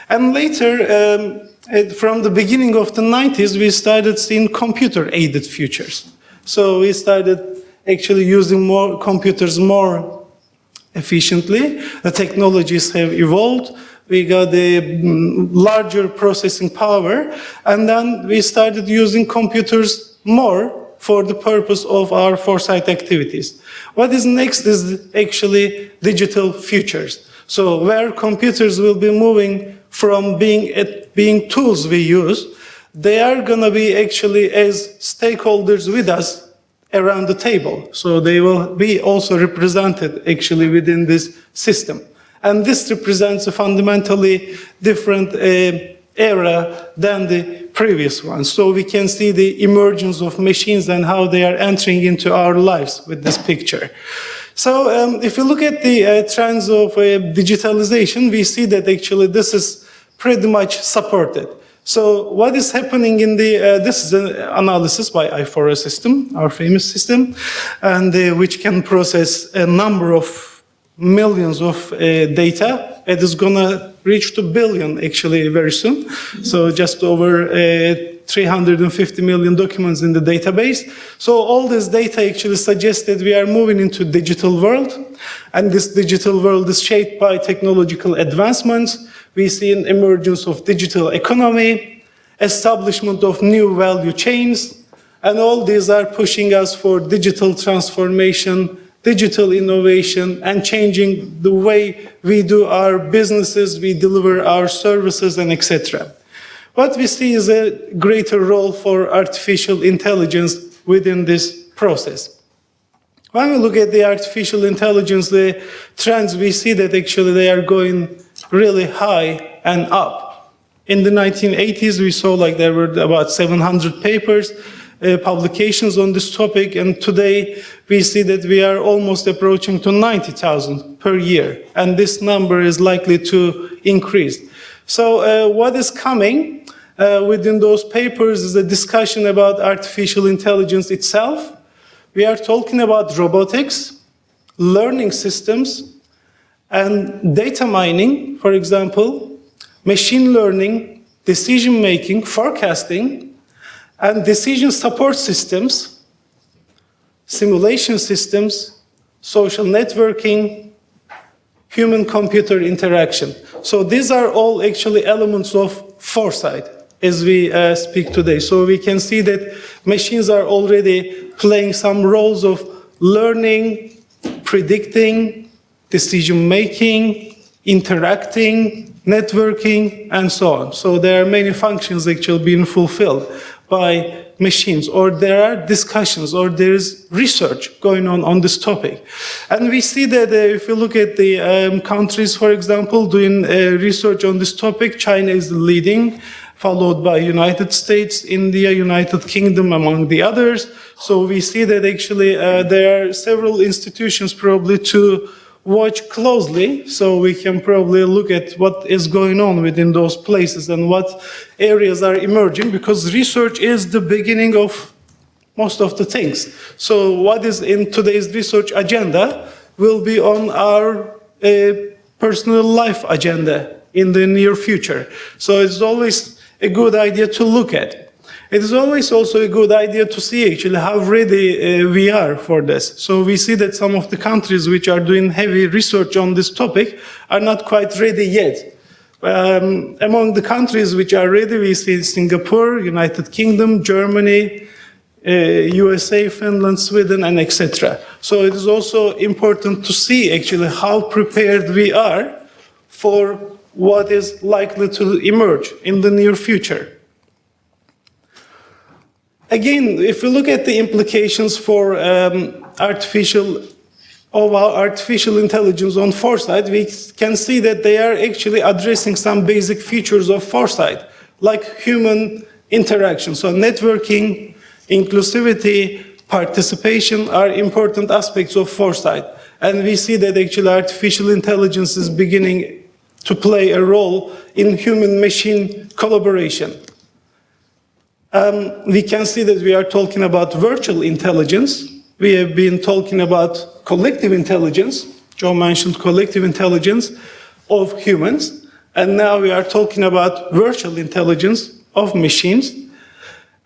Speaker 2: And later, from the beginning of the 90s, we started seeing computer-aided futures. So we started actually using more computers more efficiently. The technologies have evolved. We got a larger processing power, and then we started using computers more for the purpose of our foresight activities. What is next is actually digital futures. So where computers will be moving from being tools we use, they are going to be actually as stakeholders with us around the table. So they will be also represented actually within this system. And this represents a fundamentally different era than the previous one. So we can see the emergence of machines and how they are entering into our lives with this picture. So if you look at the trends of digitalization, we see that actually this is pretty much supported. So what is happening in the, this is an analysis by I4A system, our famous system, and which can process a number of millions of data. It is gonna reach to billion actually very soon. So just over 350 million documents in the database. So all this data actually suggests that we are moving into digital world. And this digital world is shaped by technological advancements. We see an emergence of digital economy, establishment of new value chains, and all these are pushing us for digital transformation, digital innovation, and changing the way we do our businesses, we deliver our services, and etc. What we see is a greater role for artificial intelligence within this process. When we look at the artificial intelligence, the trends, we see that actually they are going really high and up. In the 1980s, we saw like there were about 700 papers, publications on this topic, and today we see that we are almost approaching to 90,000 per year, and this number is likely to increase. So what is coming within those papers is a discussion about artificial intelligence itself. We are talking about robotics, learning systems, and data mining, for example, machine learning, decision-making, forecasting, and decision support systems, simulation systems, social networking, human-computer interaction. So these are all actually elements of foresight as we speak today. So we can see that machines are already playing some roles of learning, predicting, decision-making, interacting, networking, and so on. So there are many functions actually being fulfilled by machines, or there are discussions, or there is research going on this topic. And we see that if you look at the countries, for example, doing research on this topic, China is leading, followed by United States, India, United Kingdom, among the others. So we see that actually there are several institutions probably to watch closely, so we can probably look at what is going on within those places and what areas are emerging, because research is the beginning of most of the things. So what is in today's research agenda will be on our personal life agenda in the near future. So it's always a good idea to look at. It is always also a good idea to see actually how ready we are for this. So we see that some of the countries which are doing heavy research on this topic are not quite ready yet. Among the countries which are ready, we see Singapore, United Kingdom, Germany, USA, Finland, Sweden, and etc. So it is also important to see actually how prepared we are for what is likely to emerge in the near future. Again, if we look at the implications for artificial intelligence on foresight, we can see that they are actually addressing some basic features of foresight, like human interaction. So networking, inclusivity, participation are important aspects of foresight. And we see that actually artificial intelligence is beginning to play a role in human-machine collaboration. We can see that we are talking about virtual intelligence. We have been talking about collective intelligence. Joe mentioned collective intelligence of humans. And now we are talking about virtual intelligence of machines.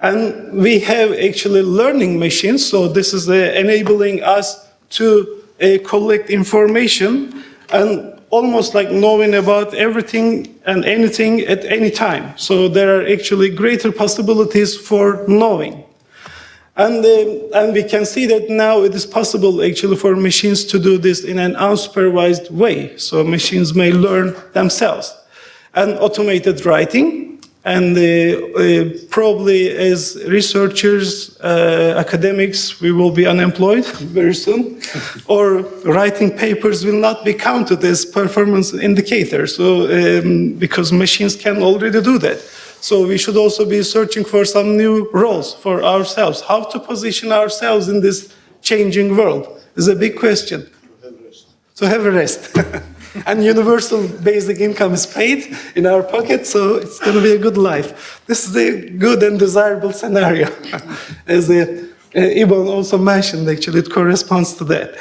Speaker 2: And we have actually learning machines. So this is enabling us to collect information and almost like knowing about everything and anything at any time. So there are actually greater possibilities for knowing. And we can see that now it is possible actually for machines to do this in an unsupervised way. So machines may learn themselves. And automated writing, and probably as researchers, academics, we will be unemployed very soon, or writing papers will not be counted as performance indicators, so, because machines can already do that. So we should also be searching for some new roles for ourselves. How to position ourselves in this changing world is a big question. To have a rest. And universal basic income is paid in our pocket, so it's going to be a good life. This is a good and desirable scenario. As Ibon also mentioned, actually, it corresponds to that.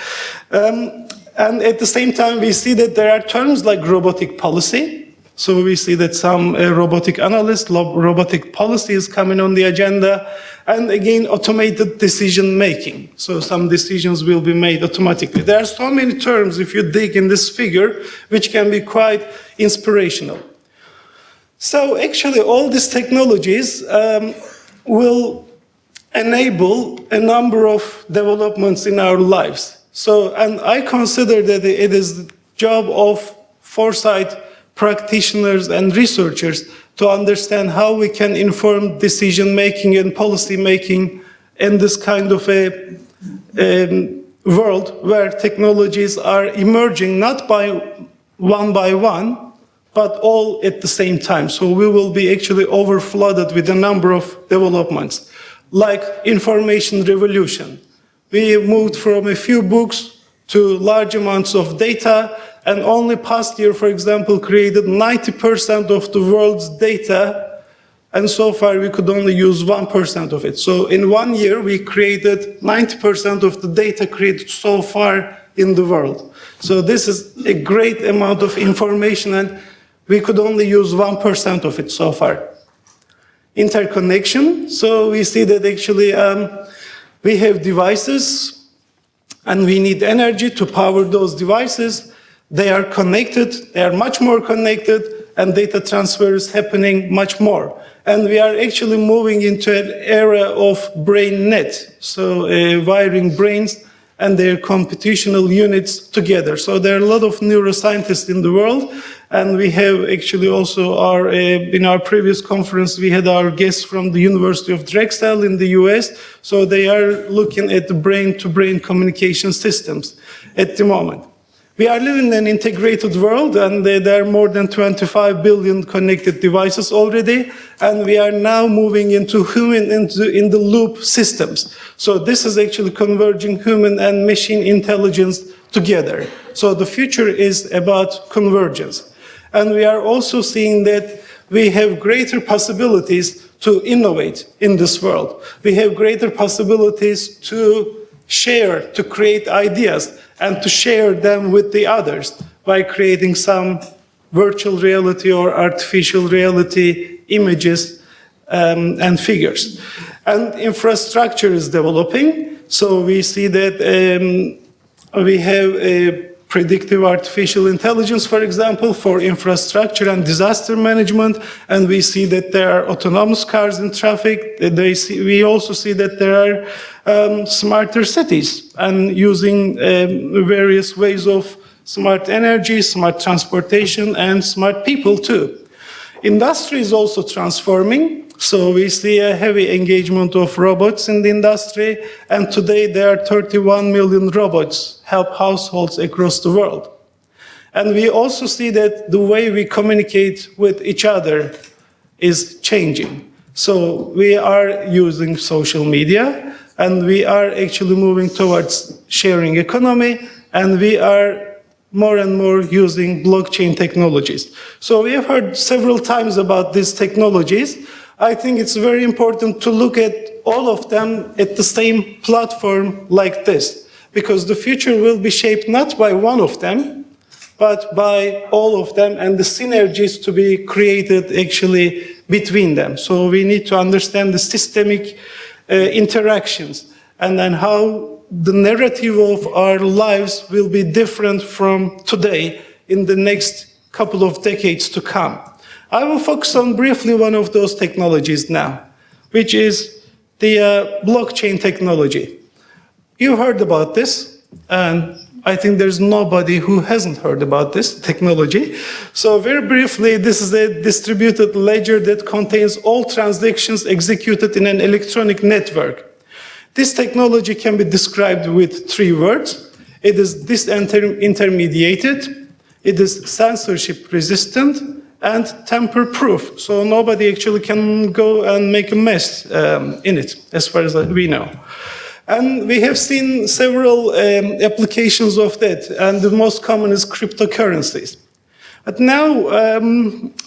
Speaker 2: And at the same time, we see that there are terms like robotic policy. So we see that some robotic analysts, robotic policy is coming on the agenda. And again, automated decision making. So some decisions will be made automatically. There are so many terms, if you dig in this figure, which can be quite inspirational. So actually, all these technologies will enable a number of developments in our lives. So, and I consider that it is the job of foresight practitioners and researchers to understand how we can inform decision-making and policy-making in this kind of a world where technologies are emerging not by one, but all at the same time. So we will be actually overflooded with a number of developments, like information revolution. We moved from a few books to large amounts of data, and only past year, for example, created 90% of the world's data, and so far we could only use 1% of it. So in 1 year, we created 90% of the data created so far in the world. So this is a great amount of information, and we could only use 1% of it so far. Interconnection, so we see that actually we have devices, and we need energy to power those devices. They are connected, they are much more connected, and data transfer is happening much more. And we are actually moving into an era of brain net, so wiring brains and their computational units together. So there are a lot of neuroscientists in the world, And we have actually also in our previous conference, we had our guests from the University of Drexel in the US. So they are looking at the brain-to-brain communication systems at the moment. We are living in an integrated world, and there are more than 25 billion connected devices already, and we are now moving into in-the-loop systems. So this is actually converging human and machine intelligence together. So the future is about convergence. And we are also seeing that we have greater possibilities to innovate in this world. We have greater possibilities to share, to create ideas, and to share them with the others by creating some virtual reality or artificial reality images and figures. And infrastructure is developing. So we see that we have a predictive artificial intelligence, for example, for infrastructure and disaster management. And we see that there are autonomous cars in traffic. We also see that there are smarter cities and using various ways of smart energy, smart transportation, and smart people too. Industry is also transforming. So we see a heavy engagement of robots in the industry, and today there are 31 million robots help households across the world. And we also see that the way we communicate with each other is changing. So we are using social media, and we are actually moving towards sharing economy, and we are more and more using blockchain technologies. So we have heard several times about these technologies. I think it's very important to look at all of them at the same platform like this, because the future will be shaped not by one of them, but by all of them, and the synergies to be created actually between them. So we need to understand the systemic interactions, and then how the narrative of our lives will be different from today in the next couple of decades to come. I will focus on briefly one of those technologies now, which is the blockchain technology. You heard about this, and I think there's nobody who hasn't heard about this technology. So very briefly, this is a distributed ledger that contains all transactions executed in an electronic network. This technology can be described with 3 words. It is disintermediated, it is censorship resistant, and tamper-proof, so nobody actually can go and make a mess in it, as far as we know. And we have seen several applications of that, and the most common is cryptocurrencies. But now,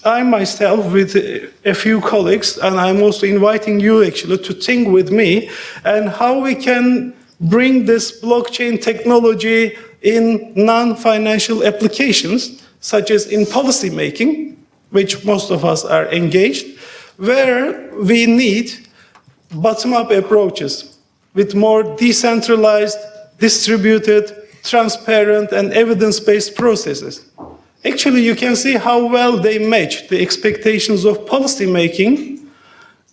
Speaker 2: I myself, with a few colleagues, and I'm also inviting you actually to think with me, and how we can bring this blockchain technology in non-financial applications, such as in policy making, which most of us are engaged, where we need bottom-up approaches with more decentralized, distributed, transparent, and evidence-based processes. Actually, you can see how well they match the expectations of policy making,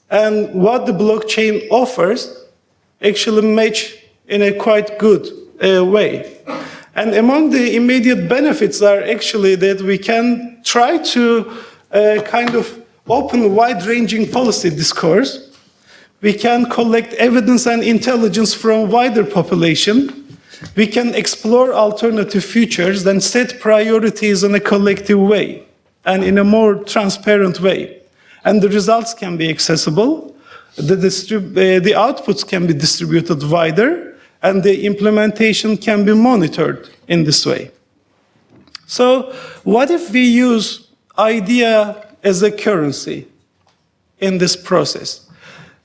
Speaker 2: and what the blockchain offers actually match in a quite good way. And among the immediate benefits are actually that we can try to kind of open wide-ranging policy discourse. We can collect evidence and intelligence from wider population. We can explore alternative futures and set priorities in a collective way and in a more transparent way. And the results can be accessible. The outputs can be distributed wider, and the implementation can be monitored in this way. So what if we use idea as a currency in this process?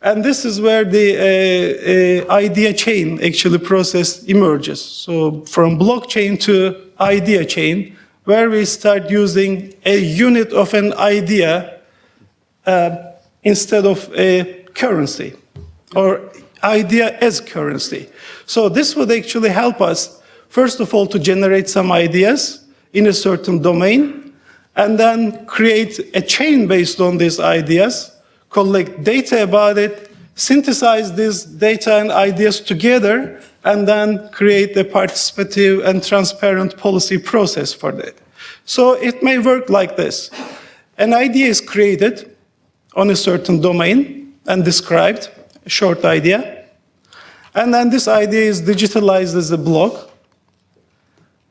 Speaker 2: And this is where the idea chain actually process emerges. So from blockchain to idea chain, where we start using a unit of an idea instead of a currency, or idea as currency. So this would actually help us, first of all, to generate some ideas in a certain domain, and then create a chain based on these ideas, collect data about it, synthesize these data and ideas together, and then create a participative and transparent policy process for that. So it may work like this. An idea is created on a certain domain and described, a short idea. And then this idea is digitalized as a blog.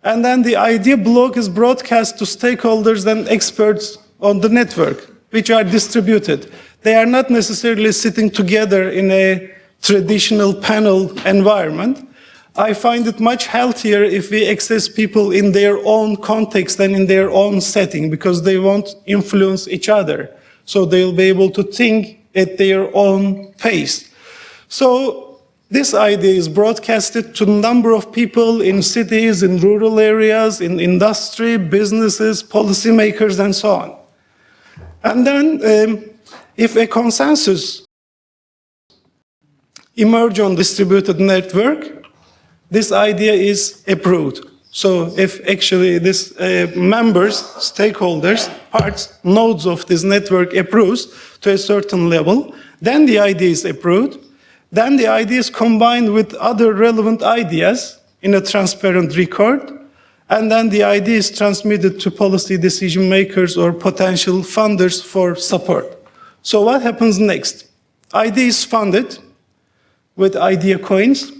Speaker 2: And then the idea blog is broadcast to stakeholders and experts on the network, which are distributed. They are not necessarily sitting together in a traditional panel environment. I find it much healthier if we access people in their own context and in their own setting, because they won't influence each other. So they'll be able to think at their own pace. So this idea is broadcasted to a number of people in cities, in rural areas, in industry, businesses, policymakers, and so on. And then if a consensus emerges on distributed network, this idea is approved. So if actually this members, stakeholders, parts, nodes of this network approves to a certain level, then the idea is approved. Then the idea is combined with other relevant ideas in a transparent record, and then the idea is transmitted to policy decision makers or potential funders for support. So what happens next? Idea is funded with idea coins.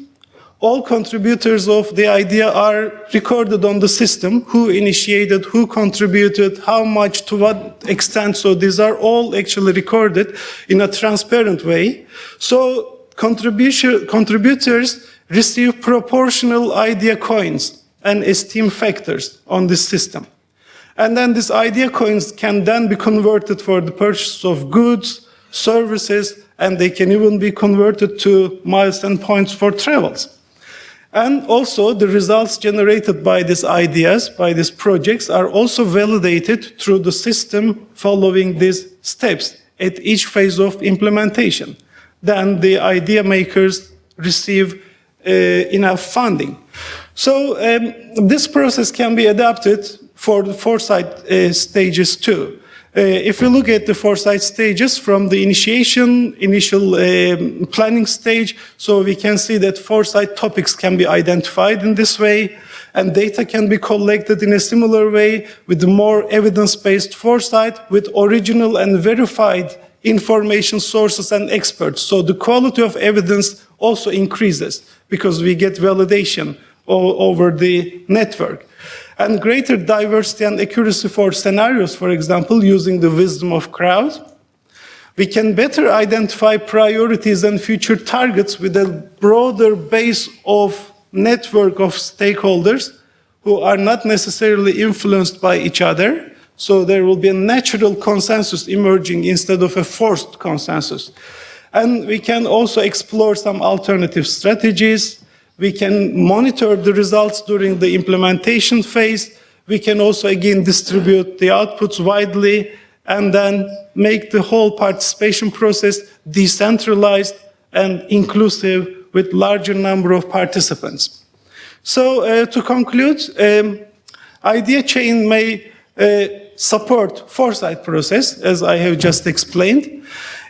Speaker 2: All contributors of the idea are recorded on the system, who initiated, who contributed, how much, to what extent. So these are all actually recorded in a transparent way. So contributors receive proportional idea coins and esteem factors on this system. And then these idea coins can then be converted for the purchase of goods, services, and they can even be converted to miles and points for travels. And also the results generated by these ideas, by these projects, are also validated through the system following these steps at each phase of implementation. Then the idea makers receive enough funding. So this process can be adapted for the foresight stages too. If we look at the foresight stages from the initial planning stage, so we can see that foresight topics can be identified in this way, and data can be collected in a similar way with more evidence-based foresight with original and verified information sources and experts. So the quality of evidence also increases because we get validation over the network. And greater diversity and accuracy for scenarios, for example, using the wisdom of crowd. We can better identify priorities and future targets with a broader base of network of stakeholders who are not necessarily influenced by each other. So there will be a natural consensus emerging instead of a forced consensus. And we can also explore some alternative strategies. We can monitor the results during the implementation phase. We can also, again, distribute the outputs widely and then make the whole participation process decentralized and inclusive with larger number of participants. So to conclude, idea chain may support foresight process, as I have just explained.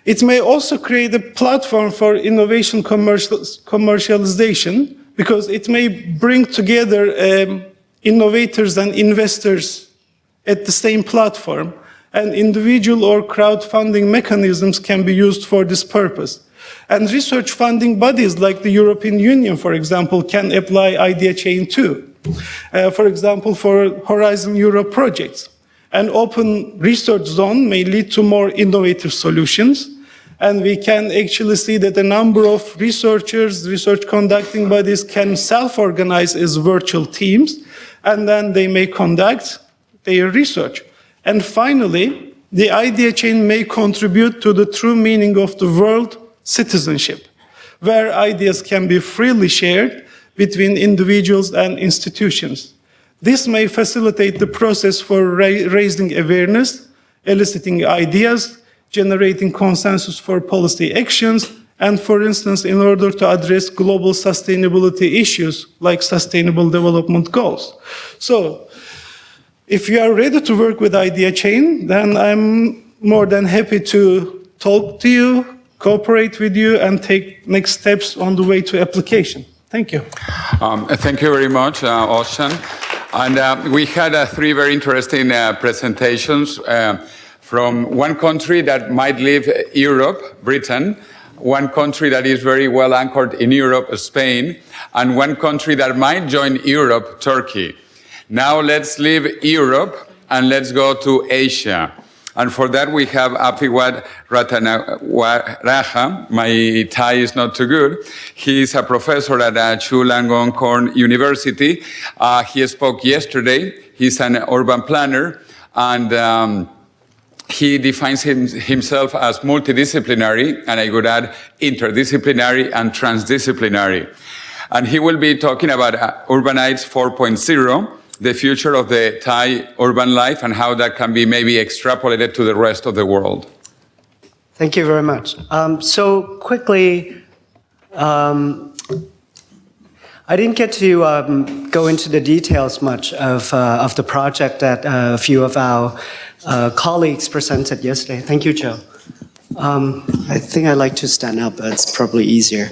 Speaker 2: It may also create a platform for innovation commercialization, because it may bring together innovators and investors at the same platform, and individual or crowdfunding mechanisms can be used for this purpose. And research funding bodies like the European Union, for example, can apply idea chain too. For example, for Horizon Europe projects. An open research zone may lead to more innovative solutions. And we can actually see that a number of researchers, research conducting bodies can self-organize as virtual teams, and then they may conduct their research. And finally, the idea chain may contribute to the true meaning of the world citizenship, where ideas can be freely shared between individuals and institutions. This may facilitate the process for raising awareness, eliciting ideas, generating consensus for policy actions, and for instance, in order to address global sustainability issues like sustainable development goals. So, if you are ready to work with idea chain, then I'm more than happy to talk to you, cooperate with you, and take next steps on the way to application. Thank you.
Speaker 1: Thank you very much, Ozcan. And we had three very interesting presentations from one country that might leave Europe, Britain, one country that is very well anchored in Europe, Spain, and one country that might join Europe, Turkey. Now let's leave Europe and let's go to Asia. And for that we have Apiwat Ratanawaraha. My Thai is not too good. He is a professor at Chulalongkorn University. He spoke yesterday. He's an urban planner, and he defines himself as multidisciplinary, and I would add interdisciplinary and transdisciplinary. And he will be talking about Urbanities 4.0, the future of the Thai urban life and how that can be maybe extrapolated to the rest of the world.
Speaker 5: Thank you very much. So quickly, I didn't get to go into the details much of the project that a few of our colleagues presented yesterday. Thank you, Joe. I think I like to stand up. It's probably easier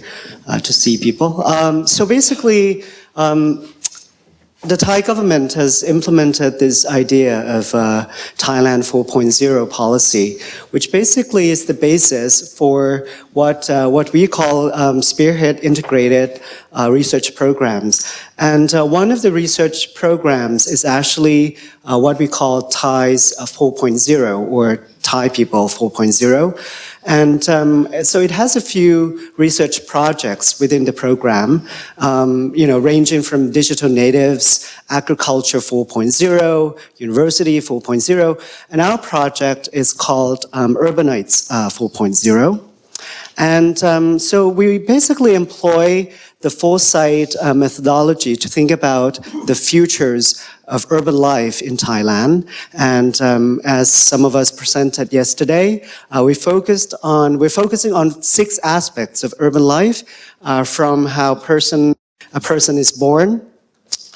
Speaker 5: to see people. So basically, the Thai government has implemented this idea of Thailand 4.0 policy, which basically is the basis for what we call spearhead integrated research programs. And one of the research programs is actually what we call Thais 4.0 or Thai People 4.0. And so it has a few research projects within the program, ranging from digital natives, agriculture 4.0, university 4.0, and our project is called Urbanities 4.0. And so we basically employ the Foresight methodology to think about the futures of urban life in Thailand. And as some of us presented yesterday, we're focusing on 6 aspects of urban life, from how a person is born,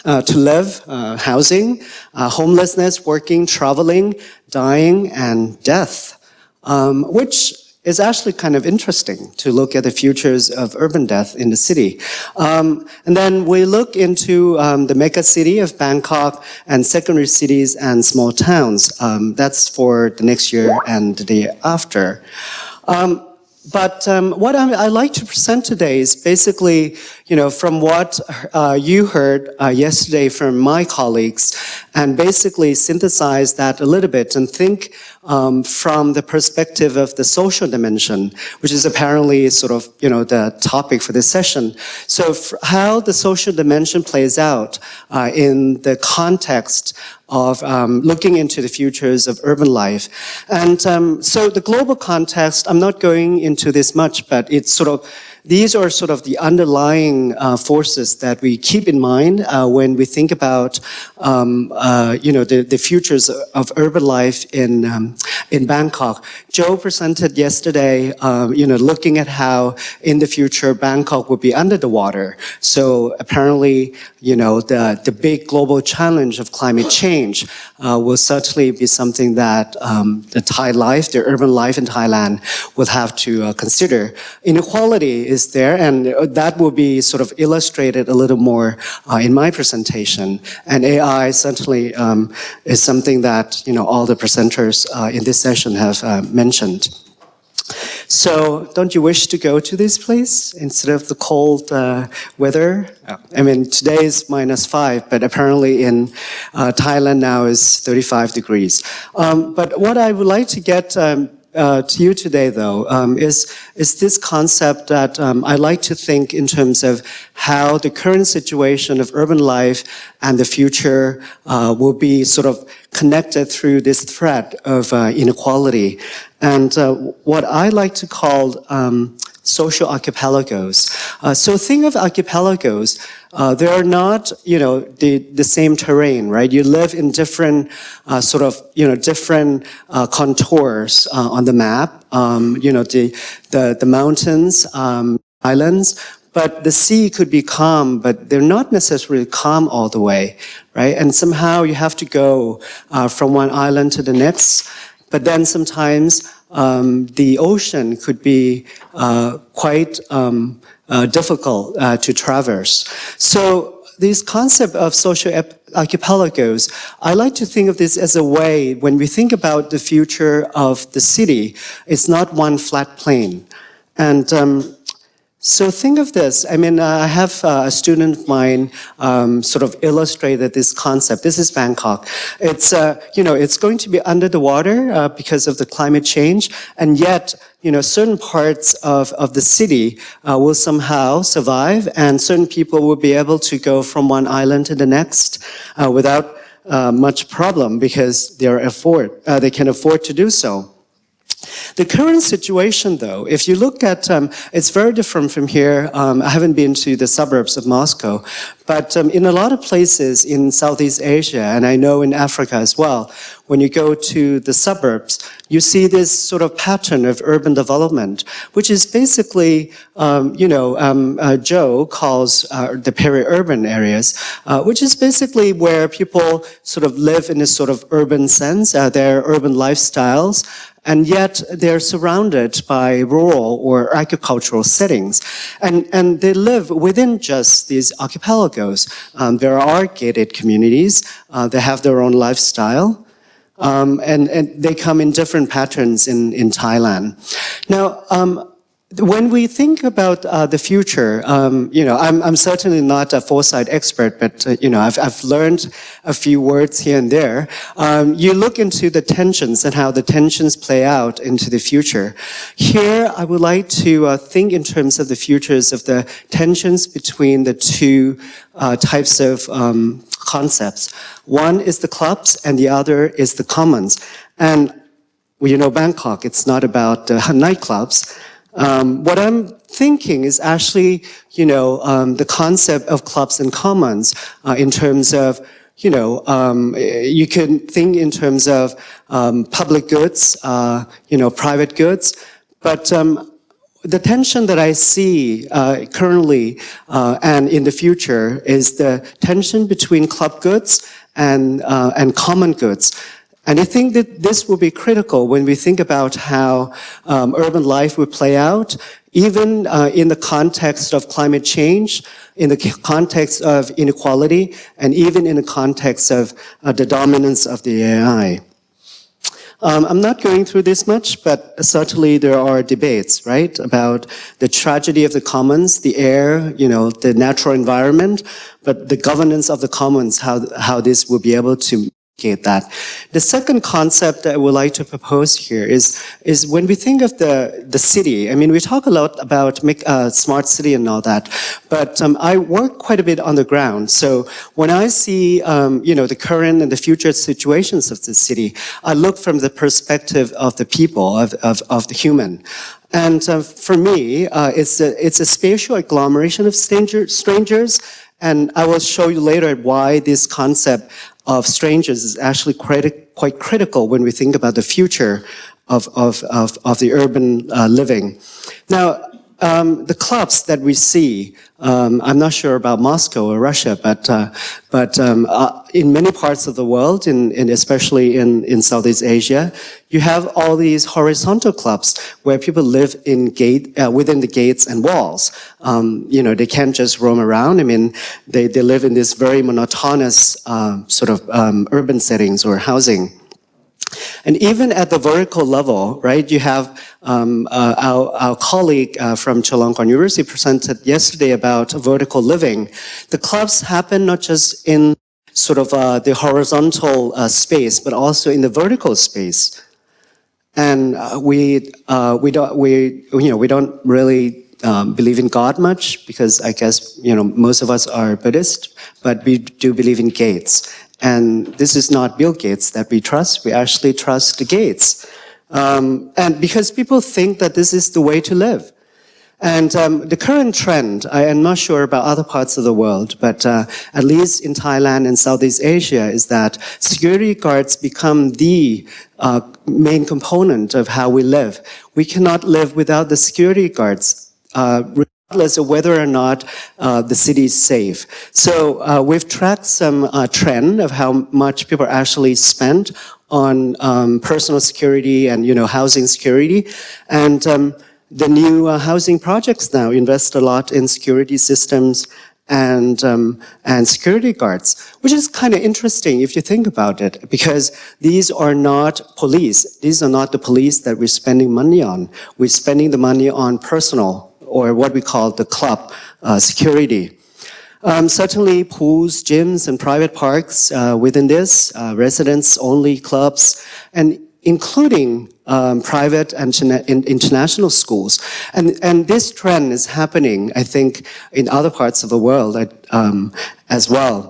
Speaker 5: to live, housing, homelessness, working, traveling, dying, and death, which is actually kind of interesting to look at the futures of urban death in the city. And then we look into the mega city of Bangkok and secondary cities and small towns. That's for the next year and the day after. But what I like to present today is basically, from what you heard yesterday from my colleagues, and basically synthesize that a little bit and think from the perspective of the social dimension, which is apparently sort of, the topic for this session. So how the social dimension plays out in the context of looking into the futures of urban life. And so the global context, I'm not going into this much, but it's sort of, these are sort of the underlying forces that we keep in mind when we think about, the futures of urban life in Bangkok. Joe presented yesterday, looking at how in the future Bangkok will be under the water. So apparently, the big global challenge of climate change will certainly be something that the Thai life, the urban life in Thailand will have to consider. Inequality is there, and that will be sort of illustrated a little more in my presentation. And AI certainly is something that all the presenters in this session have mentioned. So, don't you wish to go to this place instead of the cold weather? I mean, today is -5, but apparently in Thailand now is 35 degrees. But what I would like to get to you today, though, is this concept that I like to think in terms of how the current situation of urban life and the future will be sort of connected through this thread of inequality. And what I like to call social archipelagos. So think of archipelagos. They are not, the same terrain, right? You live in different different contours on the map. The mountains, islands. But the sea could be calm, but they're not necessarily calm all the way, right? And somehow you have to go from one island to the next. But then sometimes the ocean could be quite difficult to traverse. So this concept of social archipelagos, I like to think of this as a way, when we think about the future of the city, it's not one flat plane. And so think of this. I mean, I have a student of mine sort of illustrated this concept. This is Bangkok. It's, it's going to be under the water because of the climate change, and yet, certain parts of the city will somehow survive, and certain people will be able to go from one island to the next without much problem because they can afford to do so. The current situation, though, if you look at, it's very different from here. I haven't been to the suburbs of Moscow, but in a lot of places in Southeast Asia, and I know in Africa as well, when you go to the suburbs, you see this sort of pattern of urban development, which is basically, Joe calls the peri-urban areas, which is basically where people sort of live in this sort of urban sense, their urban lifestyles, and yet they're surrounded by rural or agricultural settings. And they live within just these archipelagos. There are gated communities, they have their own lifestyle, and they come in different patterns in Thailand. Now, when we think about the future, I'm certainly not a foresight expert, but I've learned a few words here and there. You look into the tensions and how the tensions play out into the future. Here, I would like to think in terms of the futures of the tensions between the two types of concepts. One is the clubs, and the other is the commons. And Bangkok, it's not about nightclubs. What I'm thinking is actually, the concept of clubs and commons in terms of, you can think in terms of public goods, private goods, but the tension that I see currently and in the future is the tension between club goods and common goods. And I think that this will be critical when we think about how urban life will play out, even in the context of climate change, in the context of inequality, and even in the context of the dominance of the AI. I'm not going through this much, but certainly there are debates, right, about the tragedy of the commons, the air, the natural environment, but the governance of the commons, how this will be able to that. The second concept that I would like to propose here is when we think of the city. I mean, we talk a lot about smart city and all that, but I work quite a bit on the ground. So when I see the current and the future situations of the city, I look from the perspective of the people, of the human. And for me, it's a spatial agglomeration of strangers. And I will show you later why this concept of strangers is actually quite critical when we think about the future of the urban living. Now, the clubs that we see, I'm not sure about Moscow or Russia, but in many parts of the world, especially in Southeast Asia, you have all these horizontal clubs where people live within the gates and walls. They can't just roam around. I mean, they live in this very monotonous sort of urban settings or housing. And even at the vertical level, right, you have our colleague from Chulalongkorn University presented yesterday about vertical living. The clubs happen not just in sort of the horizontal space, but also in the vertical space. And we don't really believe in God much because I guess most of us are Buddhist, but we do believe in gates. And this is not Bill Gates that we trust. We actually trust the Gates. And because people think that this is the way to live. And the current trend, I am not sure about other parts of the world, but at least in Thailand and Southeast Asia, is that security guards become the main component of how we live. We cannot live without the security guards. Regardless of whether or not the city is safe. So we've tracked some trend of how much people actually spend on personal security and housing security, and the new housing projects now invest a lot in security systems and security guards, which is kind of interesting if you think about it, because these are not police. These are not the police that we're spending money on. We're spending the money on personal, or what we call the club security. Certainly pools, gyms, and private parks within this, residents-only clubs, and including private and international schools. And this trend is happening, I think, in other parts of the world as well.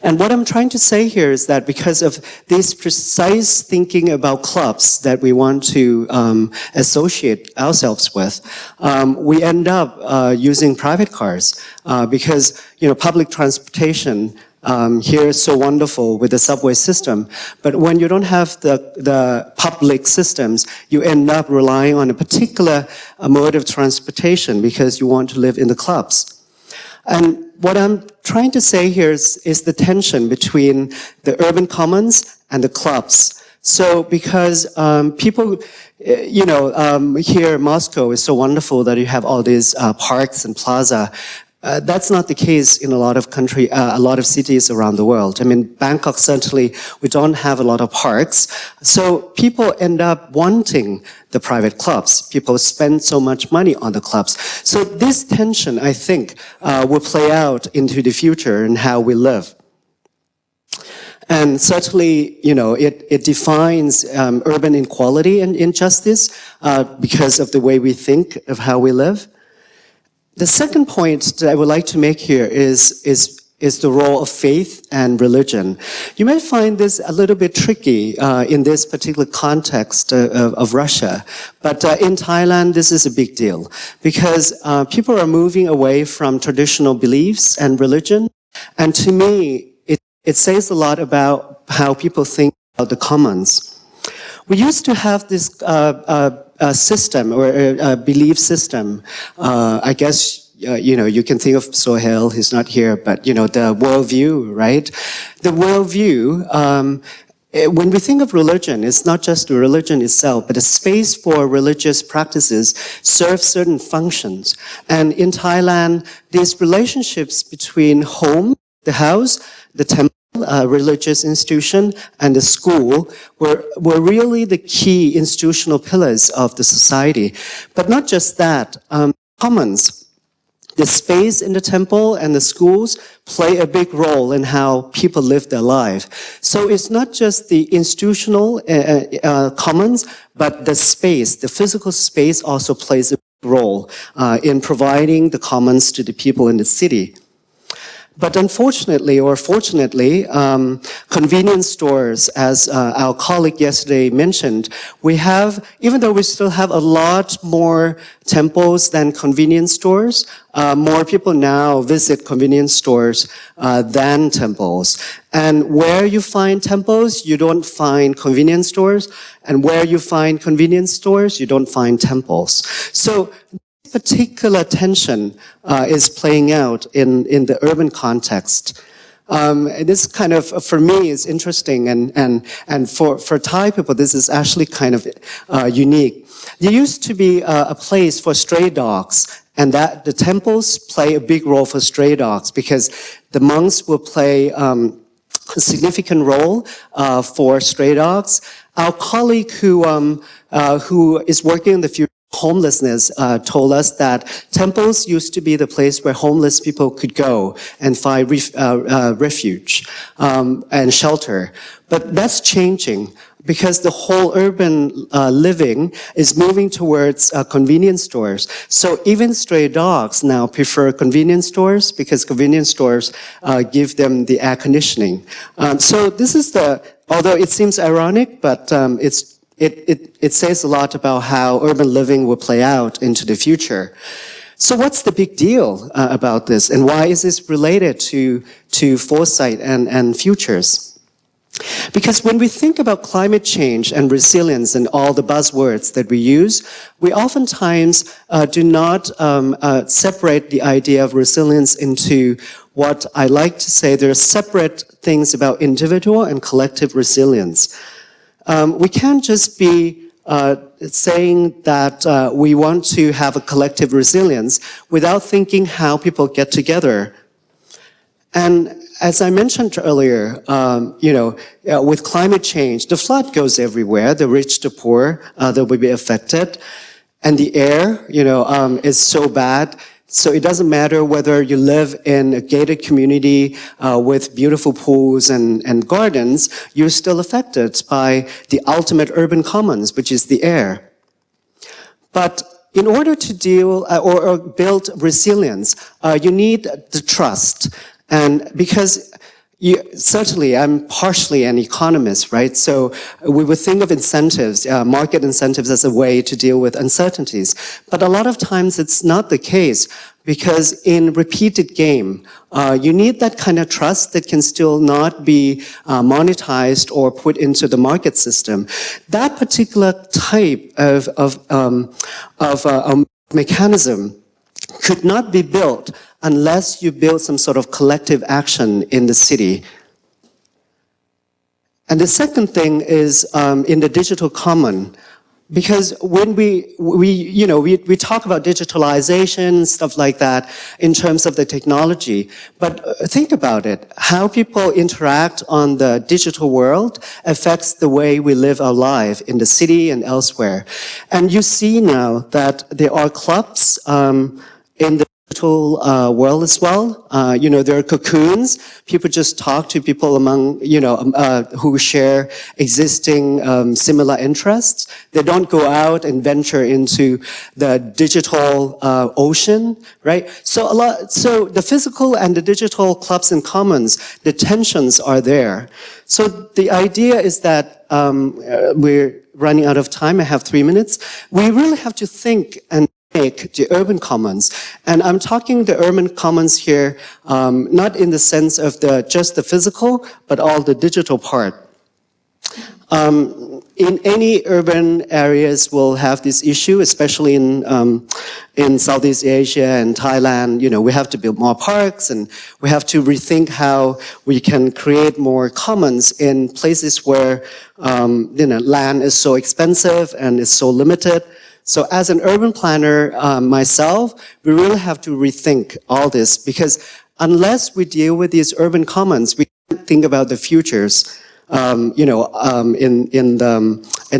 Speaker 5: And what I'm trying to say here is that because of this precise thinking about clubs that we want to associate ourselves with, we end up using private cars because, public transportation here is so wonderful with the subway system, but when you don't have the public systems, you end up relying on a particular mode of transportation because you want to live in the clubs. And what I'm trying to say here is the tension between the urban commons and the clubs. So because people, here Moscow is so wonderful that you have all these parks and plaza. That's not the case in a lot of cities around the world. I mean, Bangkok, certainly, we don't have a lot of parks. So people end up wanting the private clubs. People spend so much money on the clubs. So this tension, I think, will play out into the future in how we live. And certainly, it defines urban inequality and injustice because of the way we think of how we live. The second point that I would like to make here is the role of faith and religion. You might find this a little bit tricky in this particular context of Russia, but in Thailand this is a big deal because people are moving away from traditional beliefs and religion, and to me it says a lot about how people think about the commons. We used to have this system or a belief system. I guess, you can think of Sohail, he's not here, but, the worldview, right? The worldview, when we think of religion, it's not just the religion itself, but the space for religious practices serves certain functions. And in Thailand, these relationships between home, the house, the temple, religious institution, and the school were really the key institutional pillars of the society. But not just that, commons, the space in the temple and the schools play a big role in how people live their life. So it's not just the institutional commons, but the space, the physical space also plays a big role in providing the commons to the people in the city. But unfortunately, or fortunately, convenience stores, as our colleague yesterday mentioned, we have, even though we still have a lot more temples than convenience stores, more people now visit convenience stores than temples. And where you find temples, you don't find convenience stores. And where you find convenience stores, you don't find temples. So particular tension is playing out in the urban context. This kind of, for me, is interesting, and for Thai people, this is actually kind of unique. There used to be a place for stray dogs, and that the temples play a big role for stray dogs because the monks will play a significant role for stray dogs. Our colleague who is working in the future homelessness told us that temples used to be the place where homeless people could go and find refuge and shelter. But that's changing because the whole urban living is moving towards convenience stores. So even stray dogs now prefer convenience stores because convenience stores give them the air conditioning. So this is although it seems ironic, but it says a lot about how urban living will play out into the future. So what's the big deal about this, and why is this related to foresight and futures? Because when we think about climate change and resilience and all the buzzwords that we use, we oftentimes do not separate the idea of resilience into what I like to say there are separate things about individual and collective resilience. We can't just be saying that we want to have a collective resilience without thinking how people get together. And as I mentioned earlier, with climate change, the flood goes everywhere. The rich, the poor, they will be affected. And the air, is so bad. So it doesn't matter whether you live in a gated community with beautiful pools and gardens, you're still affected by the ultimate urban commons, which is the air. But in order to deal or build resilience, you need the trust. And because certainly I'm partially an economist, right? So we would think of incentives, market incentives as a way to deal with uncertainties. But a lot of times it's not the case because in repeated game, you need that kind of trust that can still not be monetized or put into the market system. That particular type of mechanism could not be built unless you build some sort of collective action in the city. And the second thing is in the digital common, because when we talk about digitalization, stuff like that, in terms of the technology, but think about it, how people interact on the digital world affects the way we live our life in the city and elsewhere. And you see now that there are clubs in the digital world as well. There are cocoons. People just talk to people among, who share existing similar interests. They don't go out and venture into the digital ocean, right? So the physical and the digital clubs and commons, the tensions are there. So the idea is that we're running out of time. I have 3 minutes. We really have to think and make the urban commons. And I'm talking the urban commons here, not in the sense of just the physical, but all the digital part. In any urban areas will have this issue, especially in Southeast Asia and Thailand. We have to build more parks and we have to rethink how we can create more commons in places where, land is so expensive and is so limited. So as an urban planner myself, we really have to rethink all this because unless we deal with these urban commons, we can't think about the futures, in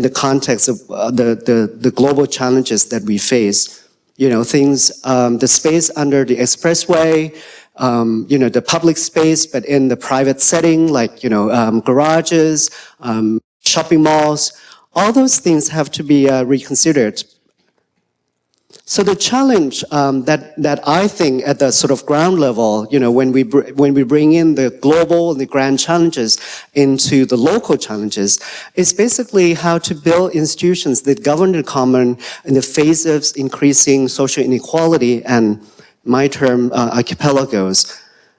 Speaker 5: the context of the global challenges that we face. The space under the expressway, the public space, but in the private setting, like, garages, shopping malls, all those things have to be reconsidered. So the challenge that I think at the sort of ground level, when we bring in the global and the grand challenges into the local challenges, is basically how to build institutions that govern the common in the face of increasing social inequality and, my term, archipelagos.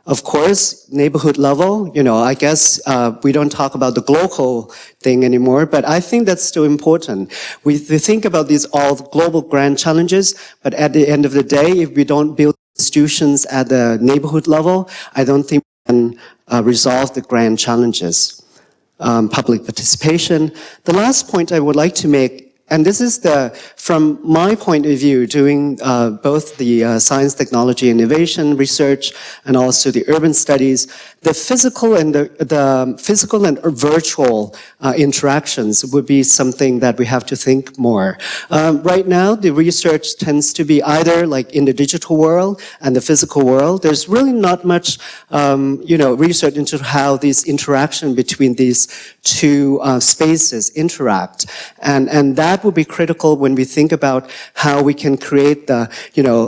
Speaker 5: Of course, neighborhood level, I guess we don't talk about the global thing anymore, but I think that's still important. We think about these all global grand challenges, but at the end of the day, if we don't build institutions at the neighborhood level, I don't think we can resolve the grand challenges. Public participation. The last point I would like to make, and this is from my point of view, doing both the science, technology, innovation research, and also the urban studies, the physical and the physical and virtual interactions would be something that we have to think more. Right now, the research tends to be either like in the digital world and the physical world. There's really not much, research into how this interaction between these two spaces interact, and that will be critical when we think about how we can create the,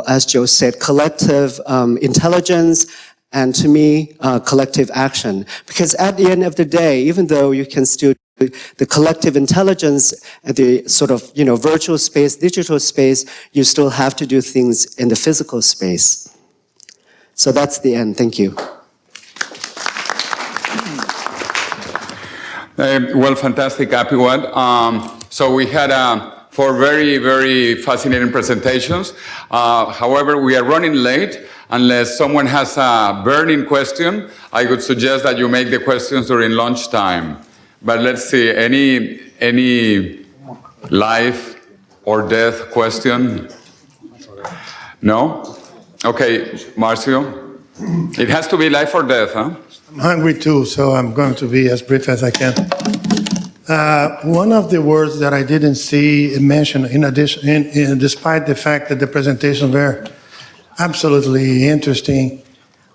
Speaker 5: as Joe said, collective intelligence, and to me, collective action. Because at the end of the day, even though you can still do the collective intelligence at the sort of, virtual space, digital space, you still have to do things in the physical space. So that's the end. Thank you.
Speaker 1: Well, fantastic, Apiwat. So we had 4 very, very fascinating presentations. However, we are running late. Unless someone has a burning question, I would suggest that you make the questions during lunchtime. But let's see, any Life or death question? No? Okay, Marcio? It has to be life or death, huh?
Speaker 6: I'm hungry too, so I'm going to be as brief as I can. One of the words that I didn't see mentioned, despite the fact that the presentations were absolutely interesting,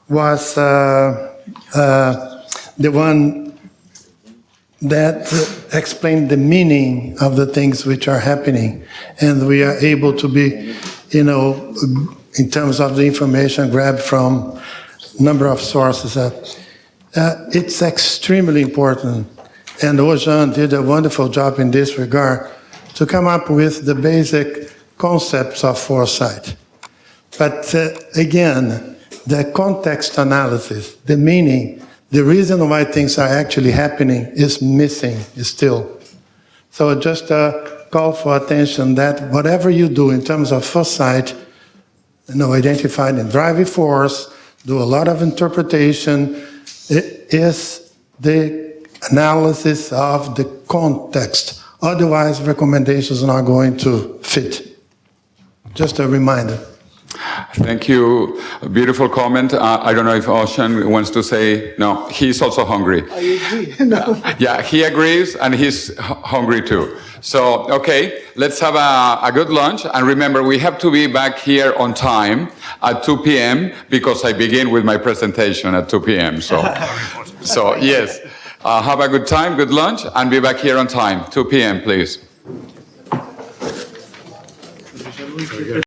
Speaker 6: was the one that explained the meaning of the things which are happening. And we are able to be, in terms of the information grabbed from a number of sources. It's extremely important. And Ozcan did a wonderful job in this regard to come up with the basic concepts of foresight. But again, the context analysis, the meaning, the reason why things are actually happening is missing still. So just a call for attention that whatever you do in terms of foresight, identify the driving force, do a lot of interpretation, it is the analysis of the context. Otherwise, recommendations are not going to fit. Just a reminder.
Speaker 1: Thank you. A beautiful comment. I don't know if Ozcan wants to say, no, he's also hungry.
Speaker 2: I agree. No.
Speaker 1: Yeah, he agrees and he's hungry too. So, okay, let's have a good lunch. And remember, we have to be back here on time at 2 p.m. because I begin with my presentation at 2 p.m. So yes, have a good time, good lunch, and be back here on time, 2 p.m., please.